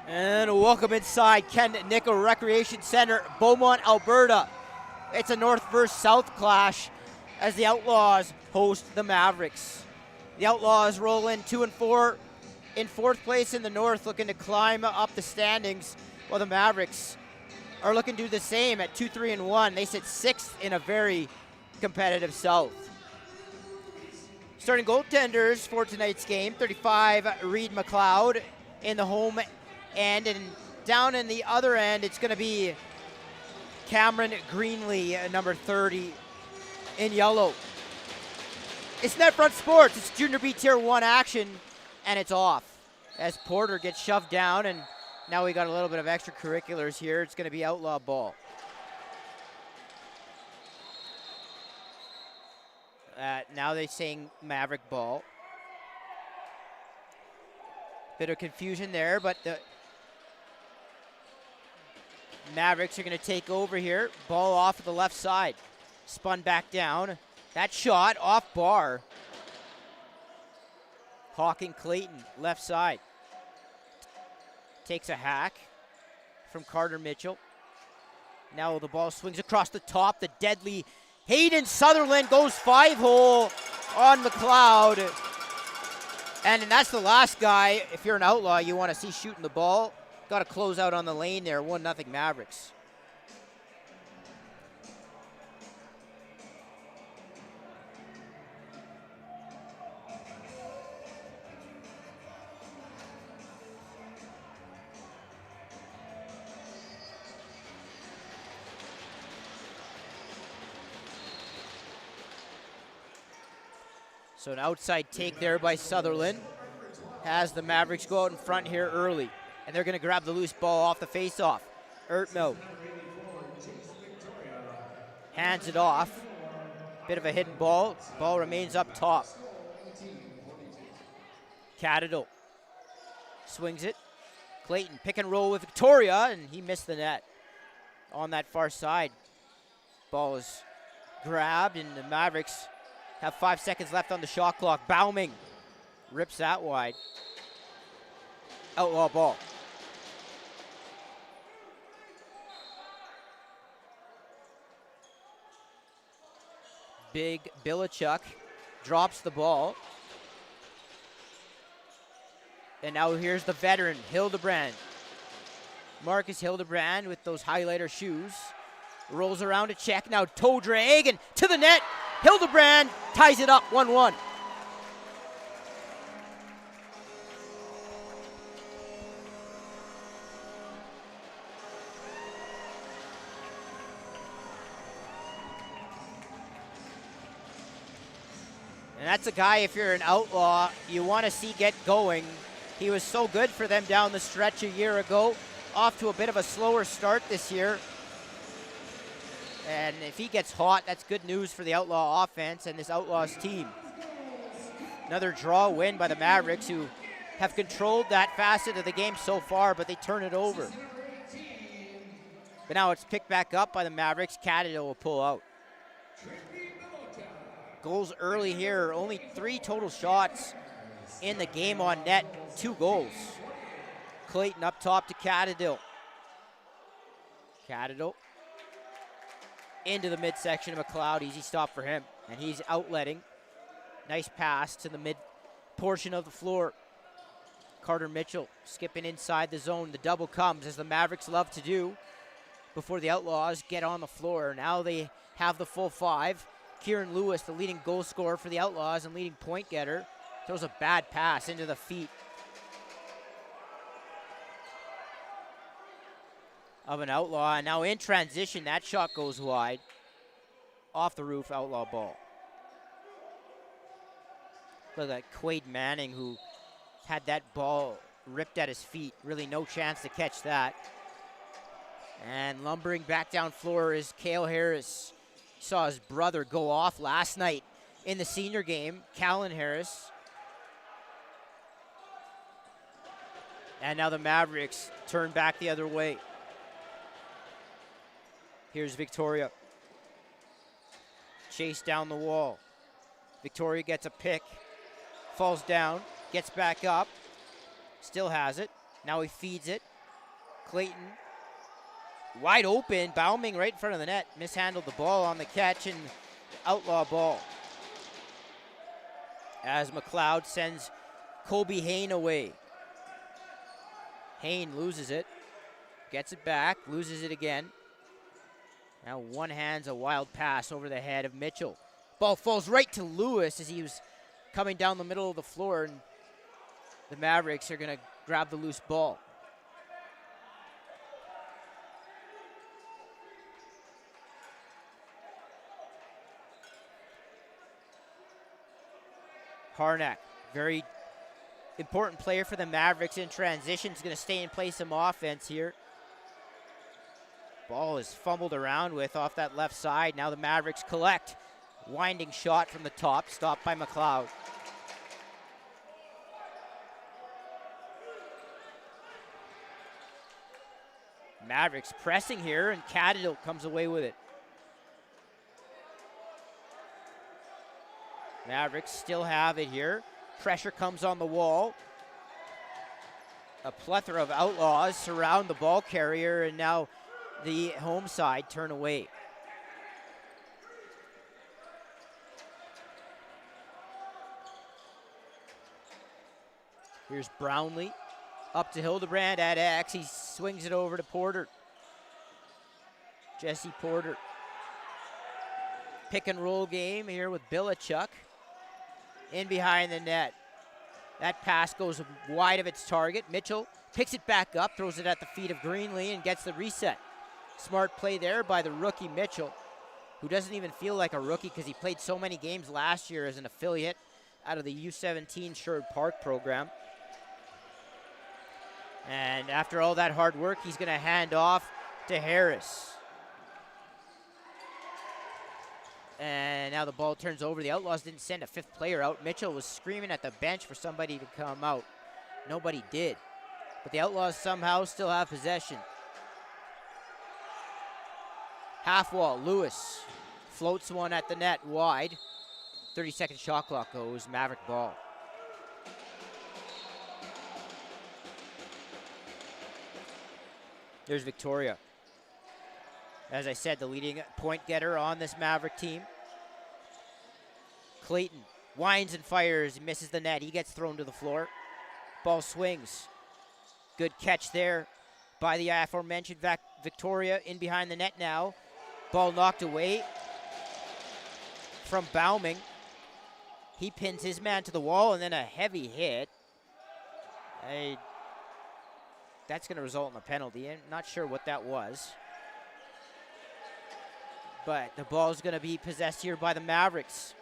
And welcome inside Ken Nickel Recreation Center, Beaumont, Alberta. It's a north versus south clash as the Outlaws host the Mavericks. The Outlaws roll in 2-4 in fourth place in the north, looking to climb up the standings, while the Mavericks are looking to do the same at 2-3-1. They sit sixth in a very competitive south. Starting goaltenders for tonight's game, 35 Reed McLeod in the home end, and down in the other end, it's going to be Cameron Greenlee, number 30 in yellow. It's NetFront Sports. It's Junior B Tier 1 action, and it's off as Porter gets shoved down, and now we got a little bit of extracurriculars here. It's going to be outlaw ball. Now they're saying Maverick ball. Bit of confusion there, but the Mavericks are going to take over here. Ball off of the left side. Spun back down. That shot off bar. Hawking Clayton, left side. Takes a hack from Carter Mitchell. Now the ball swings across the top. The deadly Hayden Sutherland goes 5-hole on McLeod. And that's the last guy, if you're an outlaw, you want to see shooting the ball. Got to close out on the lane there, 1-0 Mavericks. So an outside take there by Sutherland has the Mavericks go out in front here early. And they're going to grab the loose ball off the faceoff. Ertmo hands it off. Bit of a hidden ball. Ball remains up top. Cadidal swings it. Clayton pick and roll with Victoria, and he missed the net on that far side. Ball is grabbed, and the Mavericks have 5 seconds left on the shot clock. Bauming rips that wide. Outlaw ball. Big Bilichuk drops the ball. And now here's the veteran, Hildebrand. Marcus Hildebrand with those highlighter shoes. Rolls around to check, now toe drag, and to the net. Hildebrand ties it up, 1-1. And that's a guy, if you're an outlaw, you want to see get going. He was so good for them down the stretch a year ago. Off to a bit of a slower start this year. And if he gets hot, that's good news for the Outlaw offense and this Outlaws team. Another draw win by the Mavericks, who have controlled that facet of the game so far, but they turn it over. But now it's picked back up by the Mavericks. Cadidal will pull out. Goals early here, only 3 total shots in the game on net, 2 goals. Clayton up top to Cadidal. Cadidal into the midsection of McLeod, easy stop for him, and he's outletting. Nice pass to the mid portion of the floor. Carter Mitchell skipping inside the zone. The double comes, as the Mavericks love to do, before the Outlaws get on the floor. Now they have the full 5. Kieran Lewis, the leading goal scorer for the Outlaws and leading point getter, throws a bad pass into the feet of an Outlaw. And now in transition, that shot goes wide. Off the roof, Outlaw ball. Look at Quade Manning, who had that ball ripped at his feet. Really no chance to catch that. And lumbering back down floor is Cale Harris. Saw his brother go off last night in the senior game, Callan Harris. And now the Mavericks turn back the other way. Here's Victoria. Chase down the wall. Victoria gets a pick, falls down, gets back up, still has it. Now he feeds it Clayton wide open, Beaumont right in front of the net. Mishandled the ball on the catch and outlaw ball. As McLeod sends Colby Hain away. Hain loses it. Gets it back, loses it again. Now one hands a wild pass over the head of Mitchell. Ball falls right to Lewis as he was coming down the middle of the floor, and the Mavericks are going to grab the loose ball. Harnack, very important player for the Mavericks in transition. He's going to stay and play some offense here. Ball is fumbled around with off that left side. Now the Mavericks collect. Winding shot from the top, stopped by McLeod. Mavericks pressing here, and Caddill comes away with it. Mavericks still have it here. Pressure comes on the wall. A plethora of Outlaws surround the ball carrier, and now the home side turn away. Here's Brownlee up to Hildebrand at X. He swings it over to Porter. Jesse Porter. Pick and roll game here with Bilichuk. In behind the net. That pass goes wide of its target. Mitchell picks it back up, throws it at the feet of Greenlee, and gets the reset. Smart play there by the rookie Mitchell, who doesn't even feel like a rookie because he played so many games last year as an affiliate out of the U17 Sherwood Park program. And after all that hard work, he's going to hand off to Harris. And now the ball turns over. The Outlaws didn't send a fifth player out. Mitchell was screaming at the bench for somebody to come out. Nobody did. But the Outlaws somehow still have possession. Half wall, Lewis floats one at the net wide. 30-second shot clock goes, Maverick ball. There's Victoria. As I said, the leading point getter on this Maverick team. Clayton winds and fires, misses the net. He gets thrown to the floor. Ball swings. Good catch there by the aforementioned Victoria in behind the net now. Ball knocked away from Beaumont. He pins his man to the wall, and then a heavy hit. That's going to result in a penalty. I'm not sure what that was. But the ball is going to be possessed here by the Mavericks.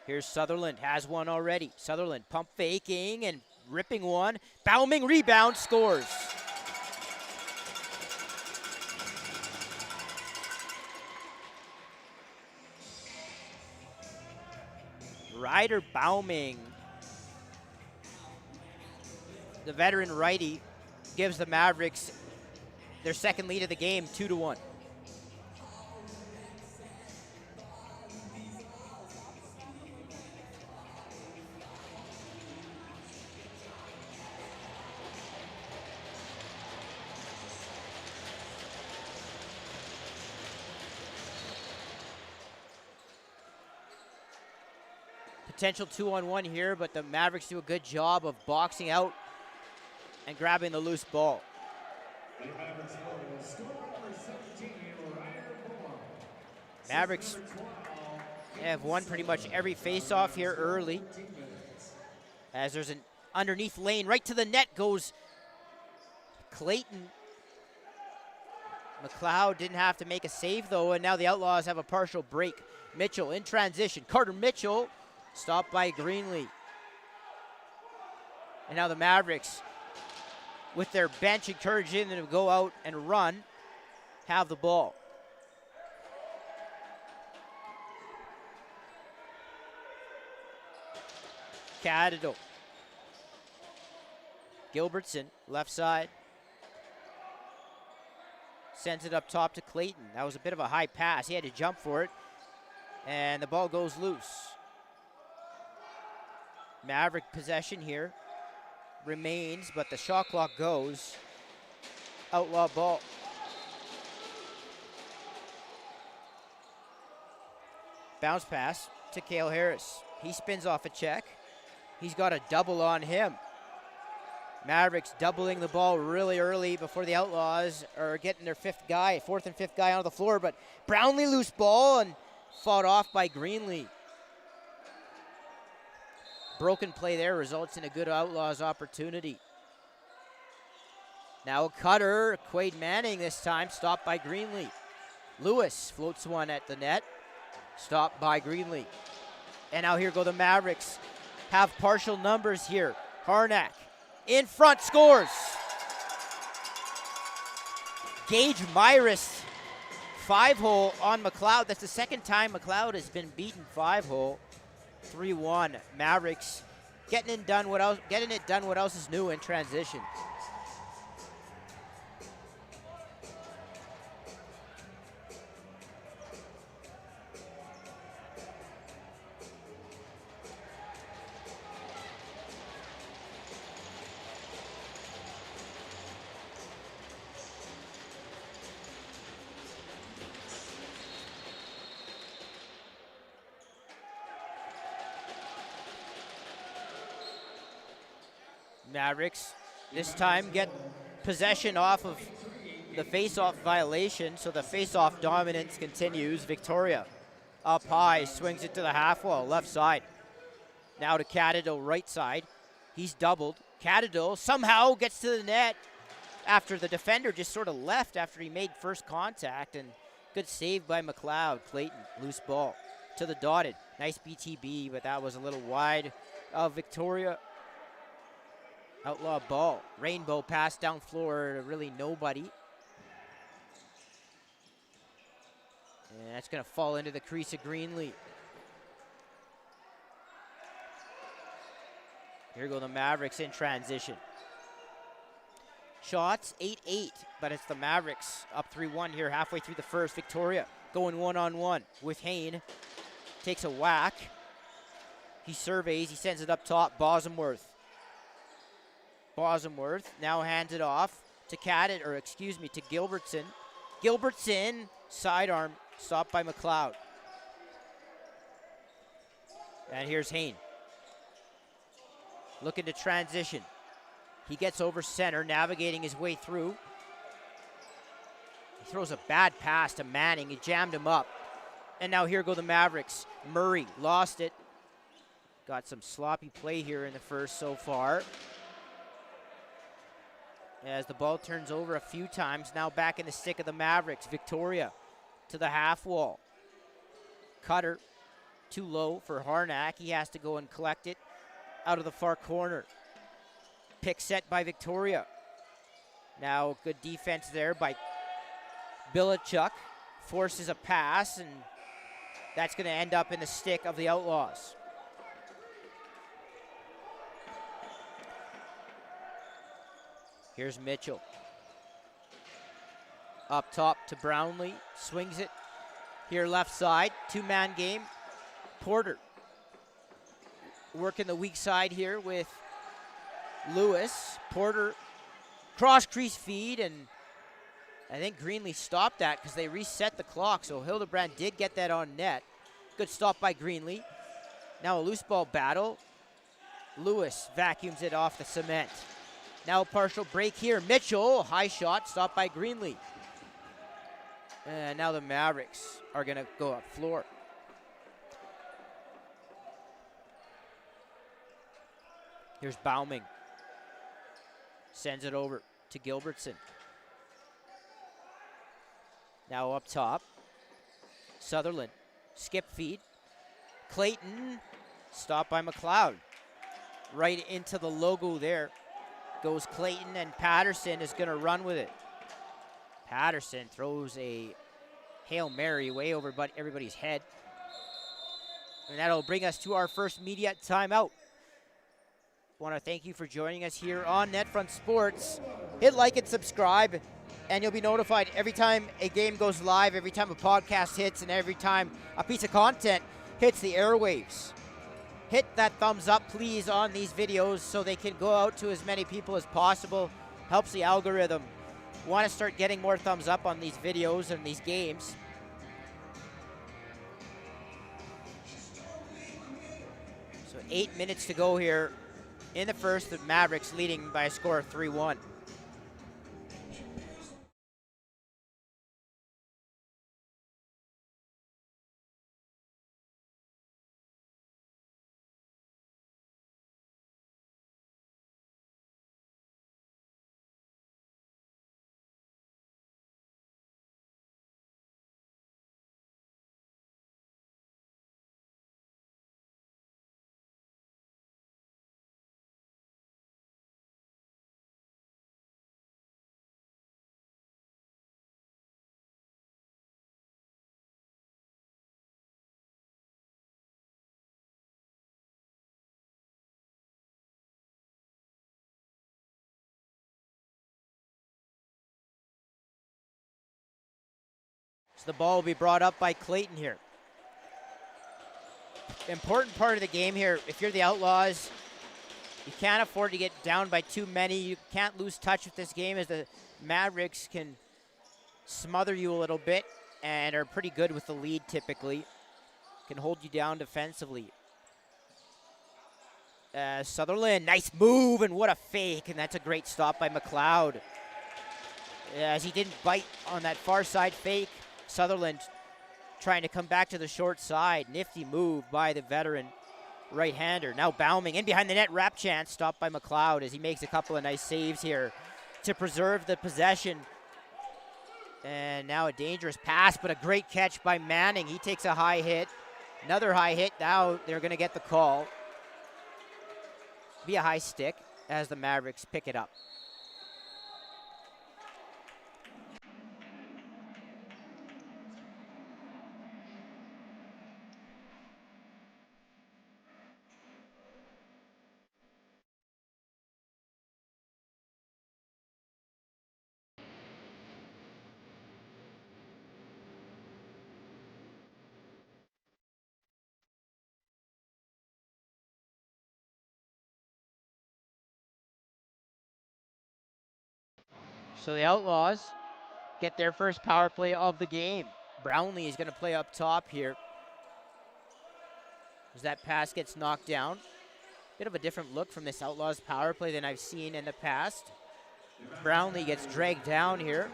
Here's Sutherland, has one already. Sutherland pump faking and ripping one. Beaumont rebound, scores. Ryder Beaumont, the veteran righty, gives the Mavericks their second lead of the game, 2-1. Potential 2-on-1 here, but the Mavericks do a good job of boxing out and grabbing the loose ball. Mavericks have won pretty much every face-off here early. As there's an underneath lane, right to the net goes Clayton. McLeod didn't have to make a save though, and now the Outlaws have a partial break. Mitchell in transition. Carter Mitchell stopped by Greenlee. And now the Mavericks, with their bench encouraging them to go out and run, have the ball. Caddill. Gilbertson, left side. Sends it up top to Clayton. That was a bit of a high pass. He had to jump for it. And the ball goes loose. Maverick possession here remains, but the shot clock goes. Outlaw ball. Bounce pass to Cale Harris. He spins off a check. He's got a double on him. Mavericks doubling the ball really early before the Outlaws are getting their fourth and fifth guy on the floor, but Brownlee loose ball and fought off by Greenlee. Broken play there results in a good Outlaws opportunity. Now a cutter, Quade Manning this time, stopped by Greenlee. Lewis floats one at the net, stopped by Greenlee. And now here go the Mavericks. Have partial numbers here. Harnack in front, scores. Gage Myris, 5-hole on McLeod. That's the second time McLeod has been beaten 5-hole. 3-1. Mavericks getting it done. What else is new in transition? Mavericks this time get possession off of the face-off violation, so the face-off dominance continues. Victoria up high, swings it to the half wall, left side. Now to Cadidel, right side. He's doubled. Cadidel somehow gets to the net after the defender just sort of left after he made first contact, and good save by McLeod. Clayton, loose ball to the dotted. Nice BTB, but that was a little wide of Victoria. Outlaw ball. Rainbow pass down floor to really nobody. And that's going to fall into the crease of Greenlee. Here go the Mavericks in transition. Shots, 8-8, but it's the Mavericks up 3-1 here halfway through the first. Victoria going one-on-one with Hain. Takes a whack. He surveys, he sends it up top. Bosomworth now hands it off to to Gilbertson. Gilbertson, sidearm, stopped by McLeod. And here's Hain. Looking to transition. He gets over center, navigating his way through. He throws a bad pass to Manning. He jammed him up. And now here go the Mavericks. Murray lost it. Got some sloppy play here in the first so far. As the ball turns over a few times, now back in the stick of the Mavericks. Victoria to the half wall. Cutter, too low for Harnack. He has to go and collect it out of the far corner. Pick set by Victoria. Now good defense there by Bilichuk. Forces a pass, and that's going to end up in the stick of the Outlaws. Here's Mitchell. Up top to Brownlee. Swings it. Here left side. Two-man game. Porter working the weak side here with Lewis. Porter cross crease feed, and I think Greenlee stopped that because they reset the clock, so Hildebrand did get that on net. Good stop by Greenlee. Now a loose ball battle. Lewis vacuums it off the cement. Now a partial break here. Mitchell, high shot, stopped by Greenlee. And now the Mavericks are going to go up floor. Here's Bauming. Sends it over to Gilbertson. Now up top. Sutherland. Skip feed. Clayton. Stopped by McLeod. Right into the logo there goes Clayton, and Patterson is going to run with it. Patterson throws a Hail Mary way over everybody's head. And that'll bring us to our first media timeout. Want to thank you for joining us here on NetFront Sports. Hit like and subscribe, and you'll be notified every time a game goes live, every time a podcast hits, and every time a piece of content hits the airwaves. hit that thumbs up, please, on these videos so they can go out to as many people as possible. Helps the algorithm. Want to start getting more thumbs up on these videos and these games. So 8 minutes to go here in the first. The Mavericks leading by a score of 3-1. So the ball will be brought up by Clayton here. Important part of the game here, if you're the Outlaws, you can't afford to get down by too many. You can't lose touch with this game, as the Mavericks can smother you a little bit and are pretty good with the lead typically. Can hold you down defensively. Sutherland, nice move, and what a fake, and that's a great stop by McLeod. As he didn't bite on that far side fake. Sutherland trying to come back to the short side. Nifty move by the veteran right-hander. Now Beaumont in behind the net, wrap chance, stopped by McLeod as he makes a couple of nice saves here to preserve the possession. And now a dangerous pass, but a great catch by Manning. He takes a high hit. Another high hit. Now they're going to get the call. Be a high stick as the Mavericks pick it up. So the Outlaws get their first power play of the game. Brownlee is going to play up top here as that pass gets knocked down. Bit of a different look from this Outlaws power play than I've seen in the past. Brownlee gets dragged down here.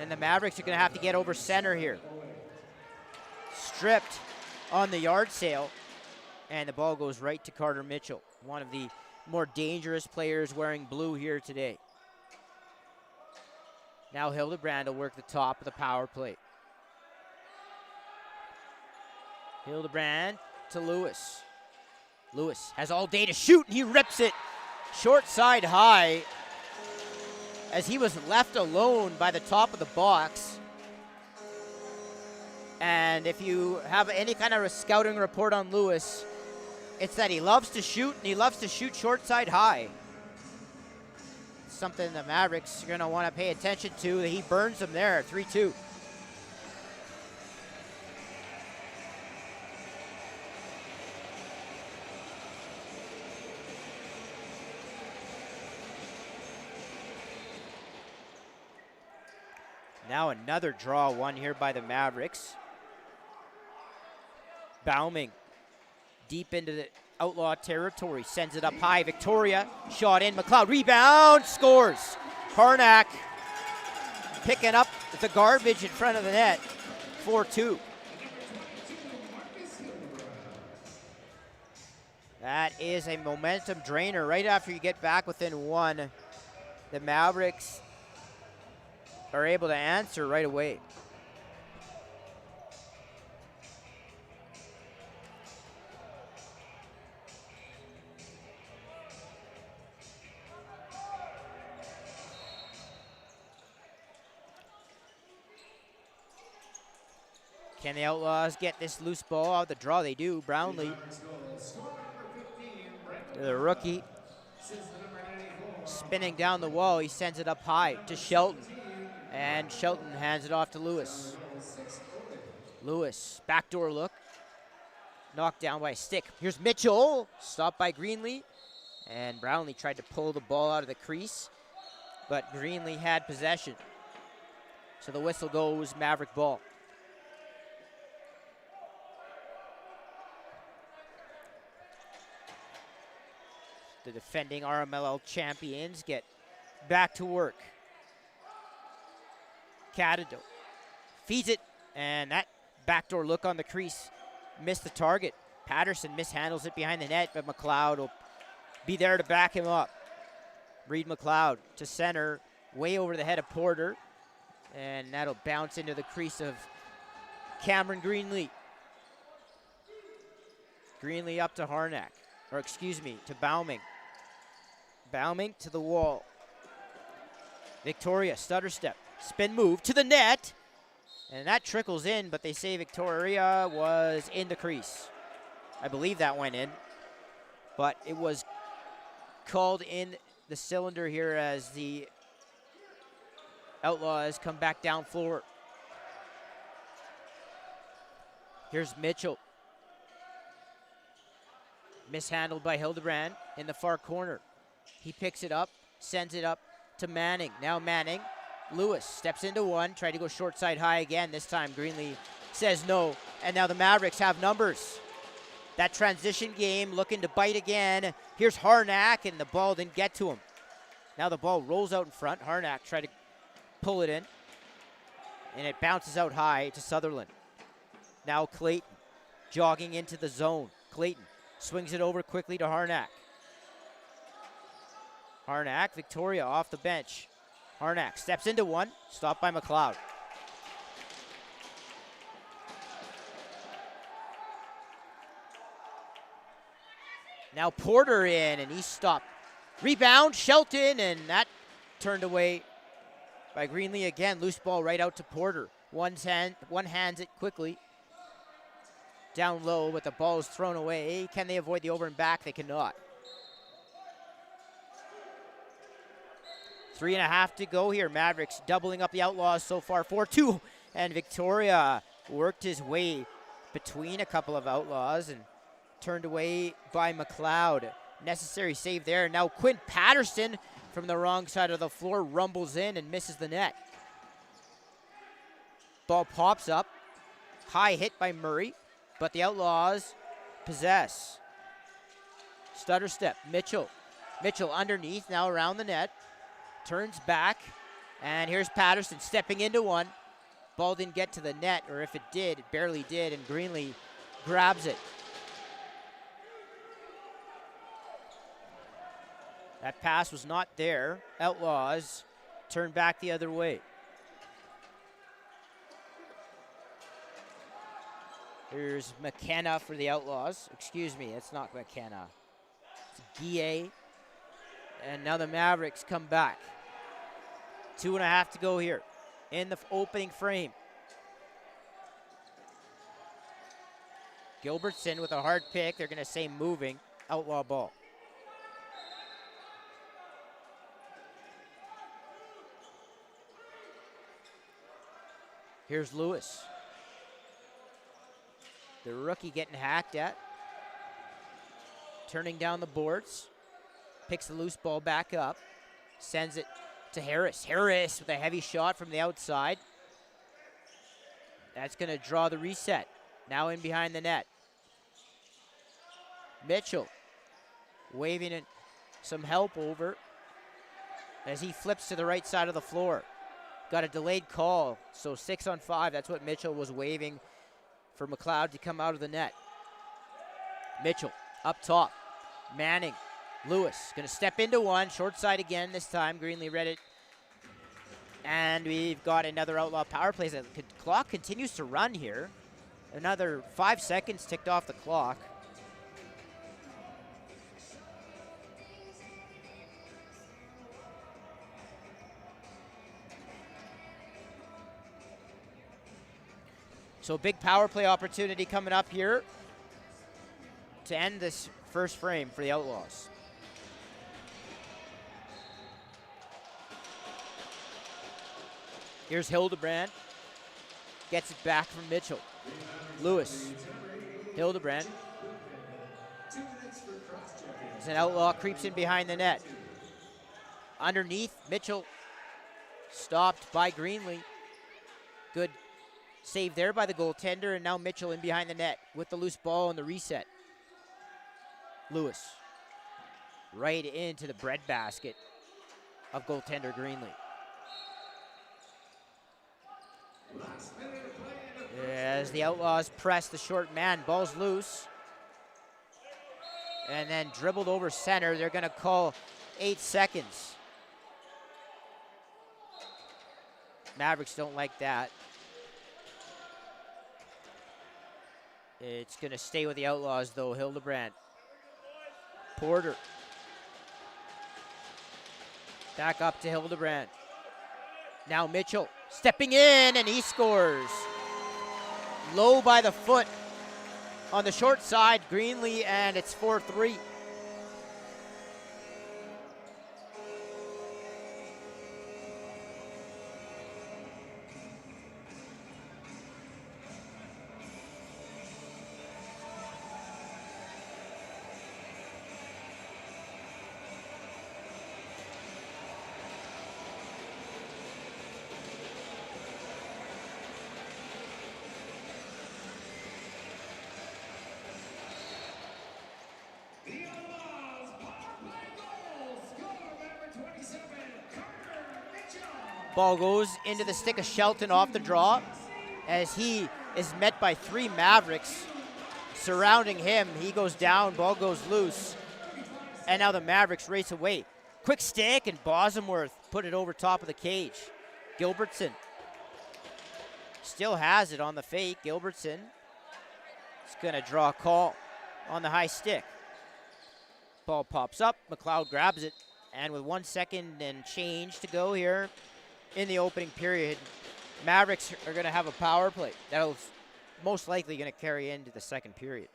And the Mavericks are going to have to get over center here. Stripped on the yard sale. And the ball goes right to Carter Mitchell, one of the more dangerous players wearing blue here today. Now Hildebrand will work the top of the power play. Hildebrand to Lewis. Lewis has all day to shoot, and he rips it short side high as he was left alone by the top of the box. And if you have any kind of a scouting report on Lewis, it's that he loves to shoot, and he loves to shoot short side high. Something the Mavericks are going to want to pay attention to. He burns them there, 3-2. Now another draw won here by the Mavericks. Beaumont deep into the Outlaw territory, sends it up high. Victoria, shot in, McLeod, rebound, scores. Harnack picking up the garbage in front of the net, 4-2. That is a momentum drainer right after you get back within one. The Mavericks are able to answer right away. Can the Outlaws get this loose ball out of the draw? They do. Brownlee, the rookie, spinning down the wall. He sends it up high to Shelton. And Shelton hands it off to Lewis. Lewis, backdoor look. knocked down by a stick. Here's Mitchell, stopped by Greenlee. And Brownlee tried to pull the ball out of the crease, but Greenlee had possession. So the whistle goes Maverick ball. The defending RMLL champions get back to work. Cadado feeds it, and that backdoor look on the crease missed the target. Patterson mishandles it behind the net, but McLeod will be there to back him up. Reed McLeod to center, way over the head of Porter, and that'll bounce into the crease of Cameron Greenlee. Greenlee up to Harnack, or excuse me, to Bauming. Bauming to the wall. Victoria, stutter step, spin move to the net, and that trickles in, but they say Victoria was in the crease. I believe that went in, but it was called in the cylinder here as the Outlaws come back down floor. Here's Mitchell. Mishandled by Hildebrand in the far corner. He picks it up, sends it up to Manning. Now Manning. Lewis steps into one, tried to go short side high again. This time Greenlee says no, and now the Mavericks have numbers. That transition game looking to bite again. Here's Harnack, and the ball didn't get to him. Now the ball rolls out in front. Harnack tried to pull it in, and it bounces out high to Sutherland. Now Clayton jogging into the zone. Clayton swings it over quickly to Harnack. Harnack, Victoria off the bench. Harnack steps into one, stopped by McLeod. Now Porter in, and he stopped. Rebound, Shelton, and that turned away by Greenlee again. Loose ball right out to Porter. One hands it quickly. Down low, but the ball is thrown away. Can they avoid the over and back? They cannot. 3.5 to go here. Mavericks doubling up the Outlaws so far. 4-2, and Victoria worked his way between a couple of Outlaws and turned away by McLeod. Necessary save there. Now Quinn Patterson from the wrong side of the floor rumbles in and misses the net. Ball pops up. High hit by Murray, but the Outlaws possess. Stutter step. Mitchell. Mitchell underneath, now around the net. Turns back, and here's Patterson stepping into one. Ball didn't get to the net, or if it did, it barely did, and Greenlee grabs it. That pass was not there. Outlaws turn back the other way. Here's McKenna for the Outlaws. Excuse me, it's not McKenna. It's Guillet. And now the Mavericks come back. 2.5 to go here in the opening frame. Gilbertson with a hard pick. They're going to say moving. Outlaw ball. Here's Lewis. The rookie getting hacked at. Turning down the boards. Picks the loose ball back up. Sends it to Harris. Harris with a heavy shot from the outside. That's going to draw the reset. Now in behind the net. Mitchell waving in some help over as he flips to the right side of the floor. Got a delayed call, so 6 on 5. That's what Mitchell was waving for McLeod to come out of the net. Mitchell up top. Manning. Lewis going to step into one. Short side again this time. Greenlee read it. And we've got another Outlaw power play. The clock continues to run here. Another 5 seconds ticked off the clock. So big power play opportunity coming up here to end this first frame for the Outlaws. Here's Hildebrand. Gets it back from Mitchell. Lewis Hildebrand. As an Outlaw creeps in behind the net. Underneath, Mitchell stopped by Greenlee. Good save there by the goaltender, and now Mitchell in behind the net with the loose ball and the reset. Lewis right into the breadbasket of goaltender Greenlee. As the Outlaws press the short man, ball's loose. And then dribbled over center. They're going to call 8 seconds. Mavericks don't like that. It's going to stay with the Outlaws, though. Hildebrand. Porter. Back up to Hildebrand. Now Mitchell stepping in, and he scores. Low by the foot on the short side, Greenlee, and it's 4-3. Ball goes into the stick of Shelton off the draw as he is met by 3 Mavericks surrounding him. He goes down, ball goes loose, and now the Mavericks race away. Quick stick, and Bosworth put it over top of the cage. Gilbertson still has it on the fake. Gilbertson is going to draw a call on the high stick. Ball pops up, McLeod grabs it, and with 1 second and change to go here in the opening period, Mavericks are going to have a power play. That'll most likely going to carry into the second period.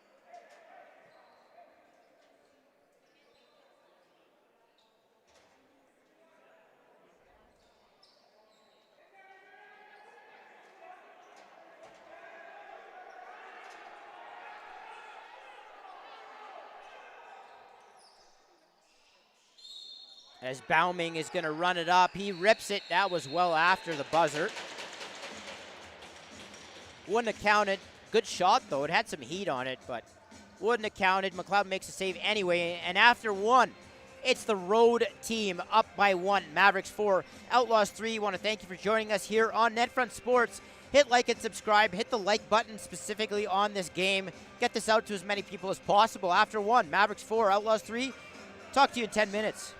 As Bauming is going to run it up, he rips it. That was well after the buzzer. Wouldn't have counted. Good shot, though. It had some heat on it, but wouldn't have counted. McLeod makes a save anyway, and after 1, it's the road team up by 1. Mavericks 4, Outlaws 3. Want to thank you for joining us here on NetFront Sports. Hit like and subscribe. Hit the like button specifically on this game. Get this out to as many people as possible. After 1, Mavericks 4, Outlaws 3. Talk to you in 10 minutes.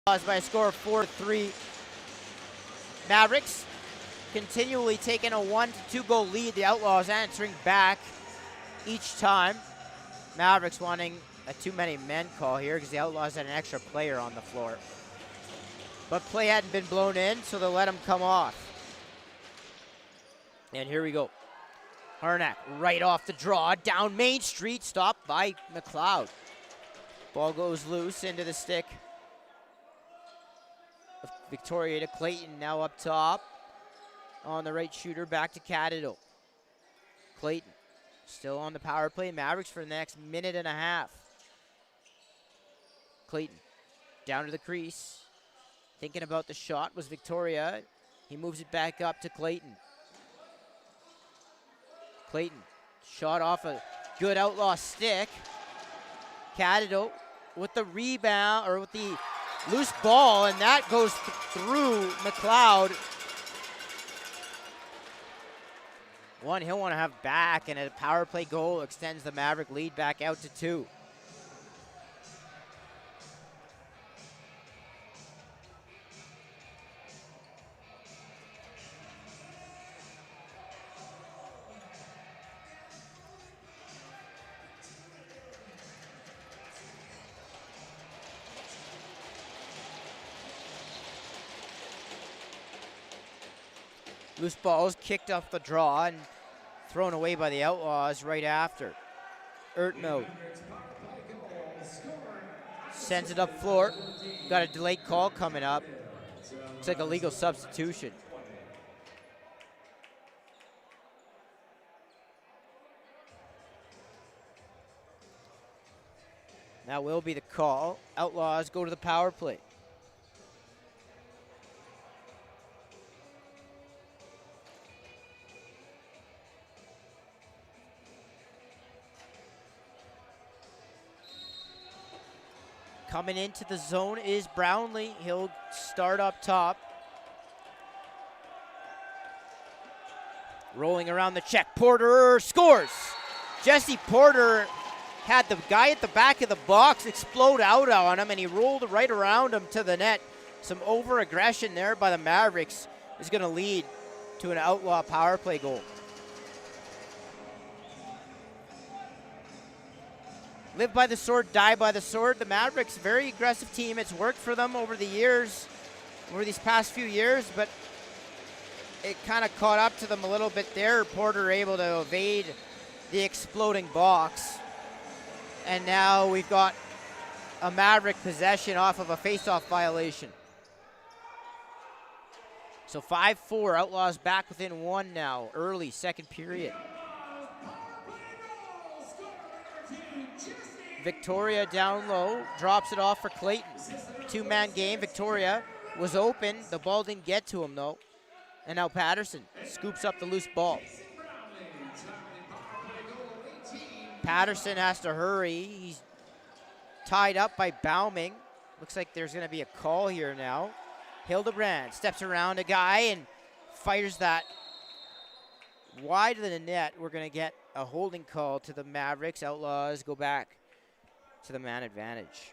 by a score of 4-3. Mavericks continually taking a 1 to 2 goal lead. The Outlaws answering back each time. Mavericks wanting a too many men call here because the Outlaws had an extra player on the floor. But play hadn't been blown in, so they'll let him come off. And here we go. Harnack right off the draw, down Main Street, stopped by McLeod. Ball goes loose into the stick of Victoria to Clayton, now up top. On the right shooter, back to Caddo. Clayton still on the power play. Mavericks for the next minute and a half. Clayton down to the crease. Thinking about the shot was Victoria. He moves it back up to Clayton. Clayton shot off a good Outlaw stick. Caddo with the rebound, or with the loose ball, and that goes through McLeod. One he'll want to have back, and a power play goal extends the Maverick lead back out to 2. Loose balls kicked off the draw and thrown away by the Outlaws right after. Ertmo sends it up floor. Got a delayed call coming up. Looks like a legal substitution. That will be the call. Outlaws go to the power play. Coming into the zone is Brownlee. He'll start up top. Rolling around the check. Porter scores. Jesse Porter had the guy at the back of the box explode out on him, and he rolled right around him to the net. Some over-aggression there by the Mavericks is going to lead to an Outlaw power play goal. Live by the sword, die by the sword. The Mavericks, very aggressive team. It's worked for them over the years, over these past few years, but it kind of caught up to them a little bit there. Porter able to evade the exploding box. And now we've got a Maverick possession off of a face-off violation. So 5-4, Outlaws back within 1 now, early second period. Victoria down low, drops it off for Clayton. 2-man game, Victoria was open. The ball didn't get to him though. And now Patterson scoops up the loose ball. Patterson has to hurry. He's tied up by Beaumont. Looks like there's gonna be a call here now. Hildebrand steps around a guy and fires that wide of the net. We're gonna get a holding call to the Mavericks. Outlaws go back to the man advantage.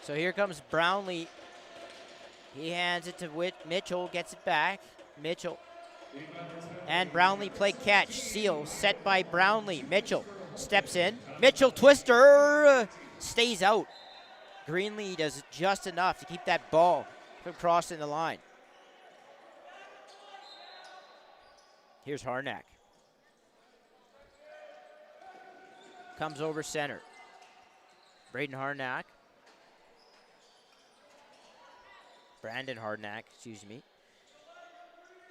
So here comes Brownlee. He hands it to Mitchell, gets it back. Mitchell. And Brownlee play catch. Seal set by Brownlee. Mitchell steps in. Mitchell twister stays out. Greenlee does just enough to keep that ball from crossing the line. Here's Harnack. Comes over center. Braden Harnack. Brandon Harnack, excuse me.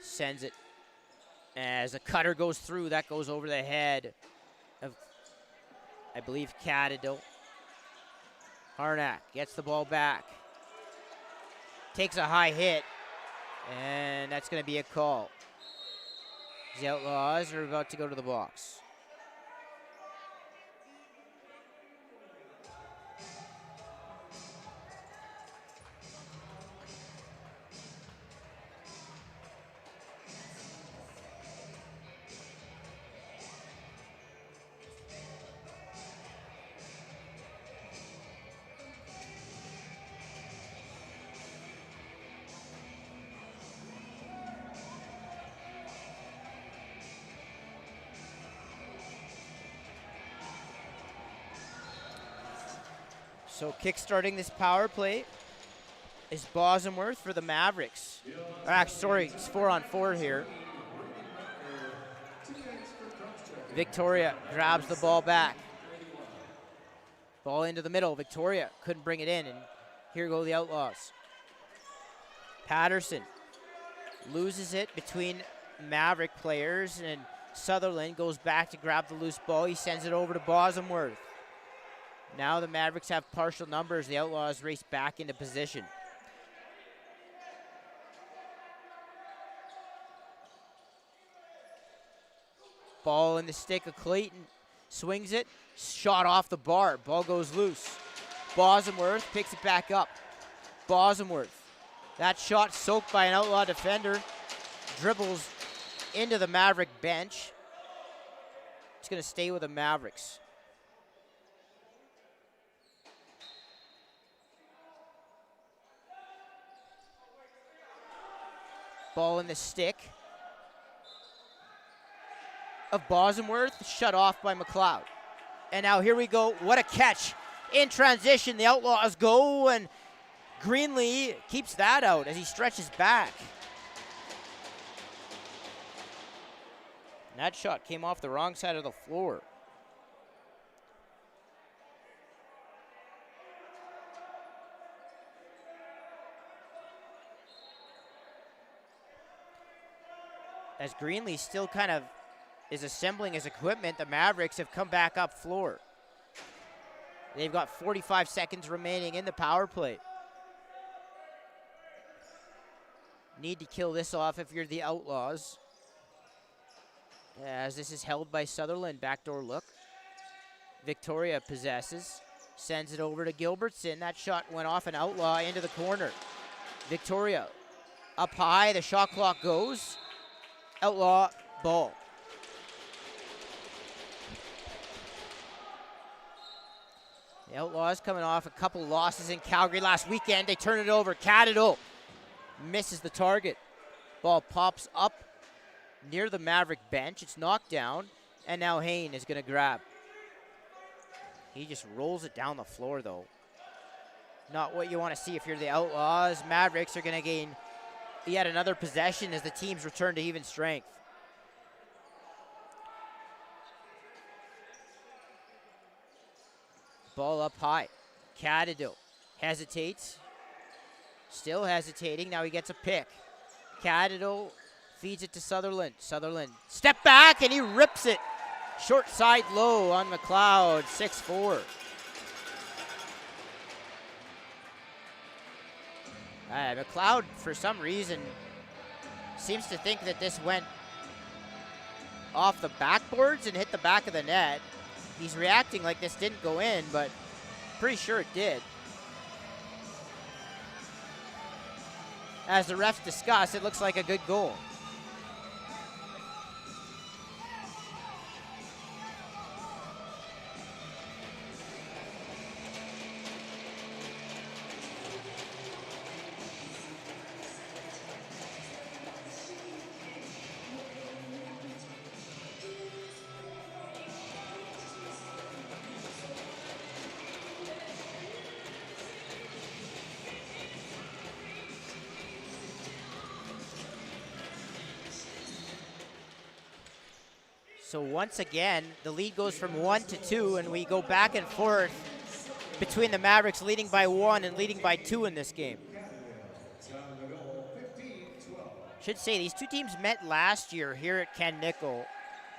Sends it. As a cutter goes through, that goes over the head of, I believe, Caddo. Harnack gets the ball back. Takes a high hit. And that's going to be a call. The Outlaws are about to go to the box. So kick-starting this power play is Bosworth for the Mavericks. Actually, sorry, it's 4-on-4 here. Victoria grabs the ball back. Ball into the middle. Victoria couldn't bring it in, and here go the Outlaws. Patterson loses it between Maverick players, and Sutherland goes back to grab the loose ball. He sends it over to Bosworth. Now the Mavericks have partial numbers. The Outlaws race back into position. Ball in the stick of Clayton. Swings it. Shot off the bar. Ball goes loose. Bosworth picks it back up. Bosworth. That shot soaked by an Outlaw defender. Dribbles into the Maverick bench. It's going to stay with the Mavericks. Ball in the stick of Bosworth, shut off by McLeod. And now here we go. What a catch. In transition, the Outlaws go, and Greenlee keeps that out as he stretches back. And that shot came off the wrong side of the floor. As Greenlee still kind of is assembling his equipment, the Mavericks have come back up floor. They've got 45 seconds remaining in the power play. Need to kill this off if you're the Outlaws. As this is held by Sutherland, backdoor look. Victoria possesses, sends it over to Gilbertson. That shot went off an Outlaw into the corner. Victoria up high, the shot clock goes. Outlaw ball. The Outlaws coming off a couple losses in Calgary last weekend. They turn it over. Cadidel misses the target. Ball pops up near the Maverick bench. It's knocked down, and now Hain is going to grab. He just rolls it down the floor, though. Not what you want to see if you're the Outlaws. Mavericks are going to gain yet another possession as the teams return to even strength. Ball up high. Cadidel hesitates. Still hesitating. Now he gets a pick. Cadidel feeds it to Sutherland. Sutherland step back, and he rips it. Short side low on McLeod, 6-4. McLeod, for some reason, seems to think that this went off the backboards and hit the back of the net. He's reacting like this didn't go in, but pretty sure it did. As the refs discuss, it looks like a good goal. So once again, the lead goes from 1 to 2, and we go back and forth between the Mavericks leading by 1 and leading by 2 in this game. Should say these two teams met last year here at Ken Nickel,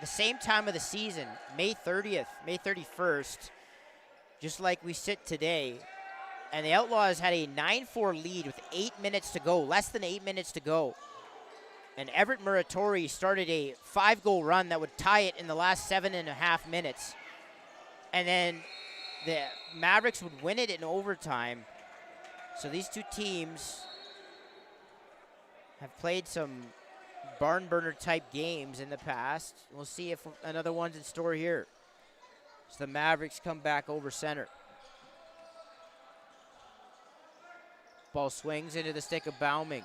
the same time of the season, May 30th, May 31st, just like we sit today. And the Outlaws had a 9-4 lead with 8 minutes to go, less than 8 minutes to go. And Everett Muratori started a 5-goal run that would tie it in the last 7.5 minutes. And then the Mavericks would win it in overtime. So these two teams have played some barn burner type games in the past. We'll see if another one's in store here. So the Mavericks come back over center. Ball swings into the stick of Bauming.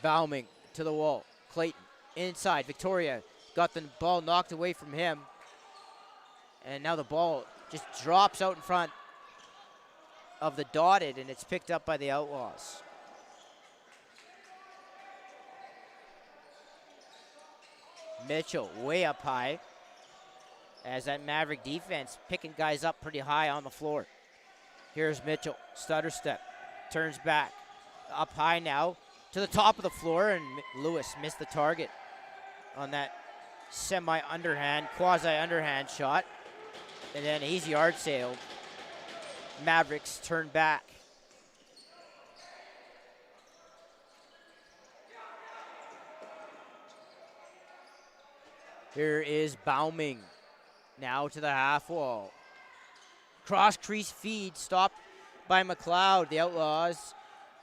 Bauming to the wall. Clayton inside. Victoria got the ball knocked away from him. And now the ball just drops out in front. of the dotted, and it's picked up by the Outlaws. Mitchell way up high as that Maverick defense picking guys up pretty high on the floor. Here's Mitchell, stutter step, turns back, up high now to the top of the floor, and Lewis missed the target on that semi-underhand, quasi-underhand shot. And then he's yard sailed. Mavericks turn back. Here is Beaumont now to the half wall. Cross crease feed stopped by McLeod. The Outlaws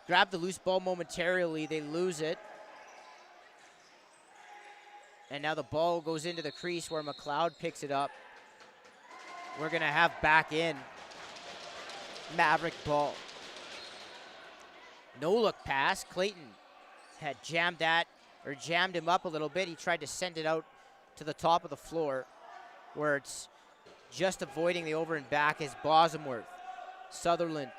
grab the loose ball momentarily. They lose it. And now the ball goes into the crease where McLeod picks it up. We're going to have back in Maverick ball. No look pass. Clayton had jammed him up a little bit. He tried to send it out to the top of the floor where it's just avoiding the over and back is Bosworth. Sutherland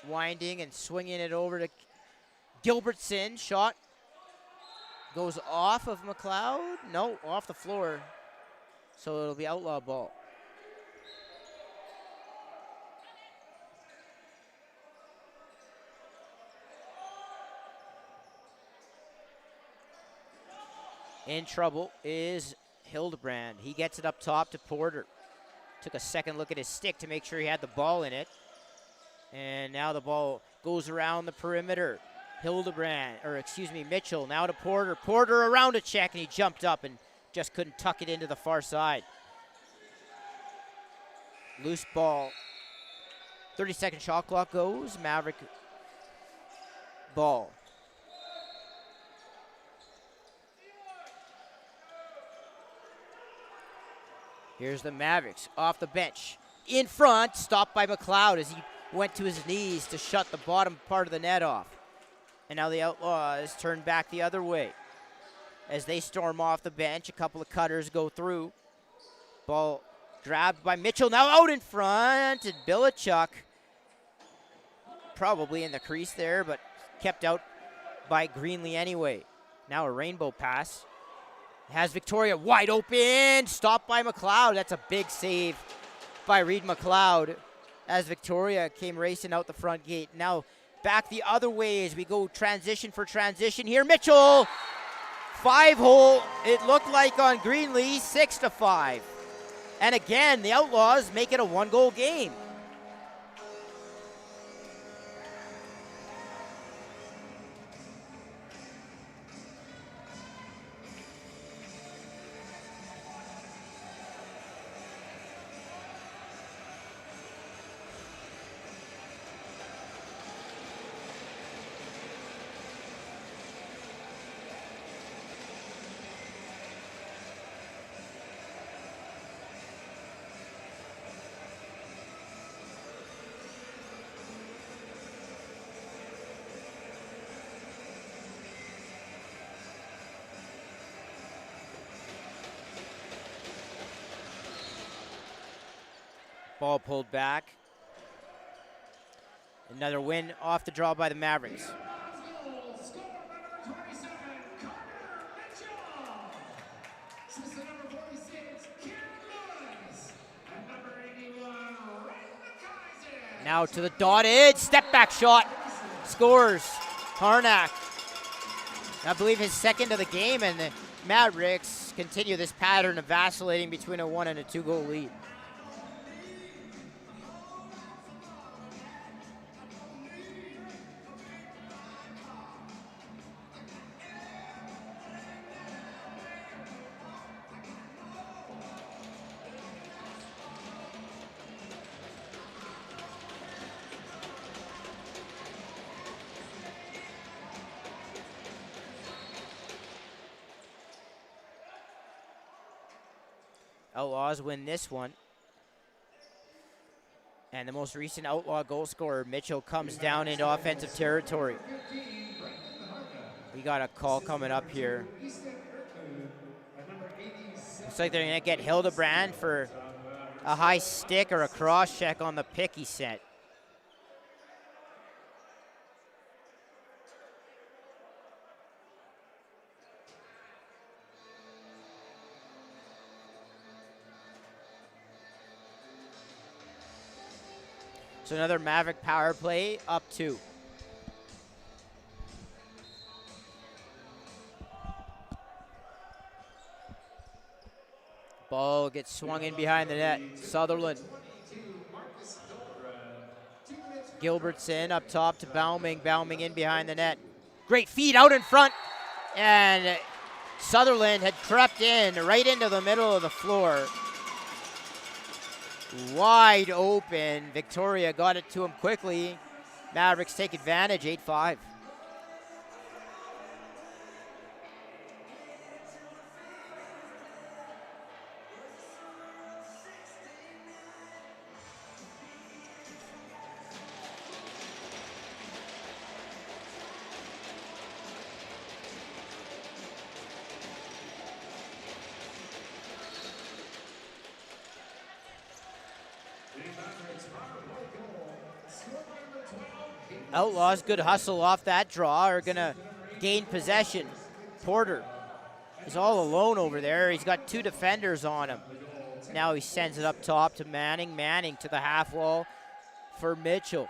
winding and swinging it over to Gilbertson. Shot goes off of McLeod. No, off the floor. So it'll be Outlaw ball. In trouble is Hildebrand. He gets it up top to Porter. Took a second look at his stick to make sure he had the ball in it. And now the ball goes around the perimeter. Mitchell now to Porter. Porter around a check, and he jumped up and just couldn't tuck it into the far side. Loose ball. 30-second shot clock goes. Maverick ball. Here's the Mavericks off the bench. In front, stopped by McLeod as he went to his knees to shut the bottom part of the net off. And now the Outlaws turn back the other way. As they storm off the bench, a couple of cutters go through. Ball grabbed by Mitchell, now out in front, and Bilichuk probably in the crease there, but kept out by Greenlee anyway. Now a rainbow pass. Has Victoria wide open, stopped by McLeod. That's a big save by Reed McLeod as Victoria came racing out the front gate. Now back the other way as we go transition for transition here. Mitchell, 5-hole, it looked like on Greenlee, 6-5. And again, the Outlaws make it a one-goal game. Ball pulled back. Another win off the draw by the Mavericks. Now to the dotted, step back shot, scores, Harnack. I believe his second of the game, and the Mavericks continue this pattern of vacillating between a 1 and a 2 goal lead. Outlaws win this one. And the most recent Outlaw goal scorer, Mitchell, comes down into offensive territory. We got a call coming up here. Looks like they're going to get Hildebrand for a high stick or a cross check on the pick he sent. So another Maverick power play, up 2. Ball gets swung in behind the net. Sutherland. Gilbertson up top to Beaumont. Beaumont in behind the net. Great feed out in front. And Sutherland had crept in right into the middle of the floor. Wide open. Victoria got it to him quickly. Mavericks take advantage, 8-5. Outlaws, good hustle off that draw, are going to gain possession. Porter is all alone over there. He's got 2 defenders on him. Now he sends it up top to Manning. Manning to the half wall for Mitchell.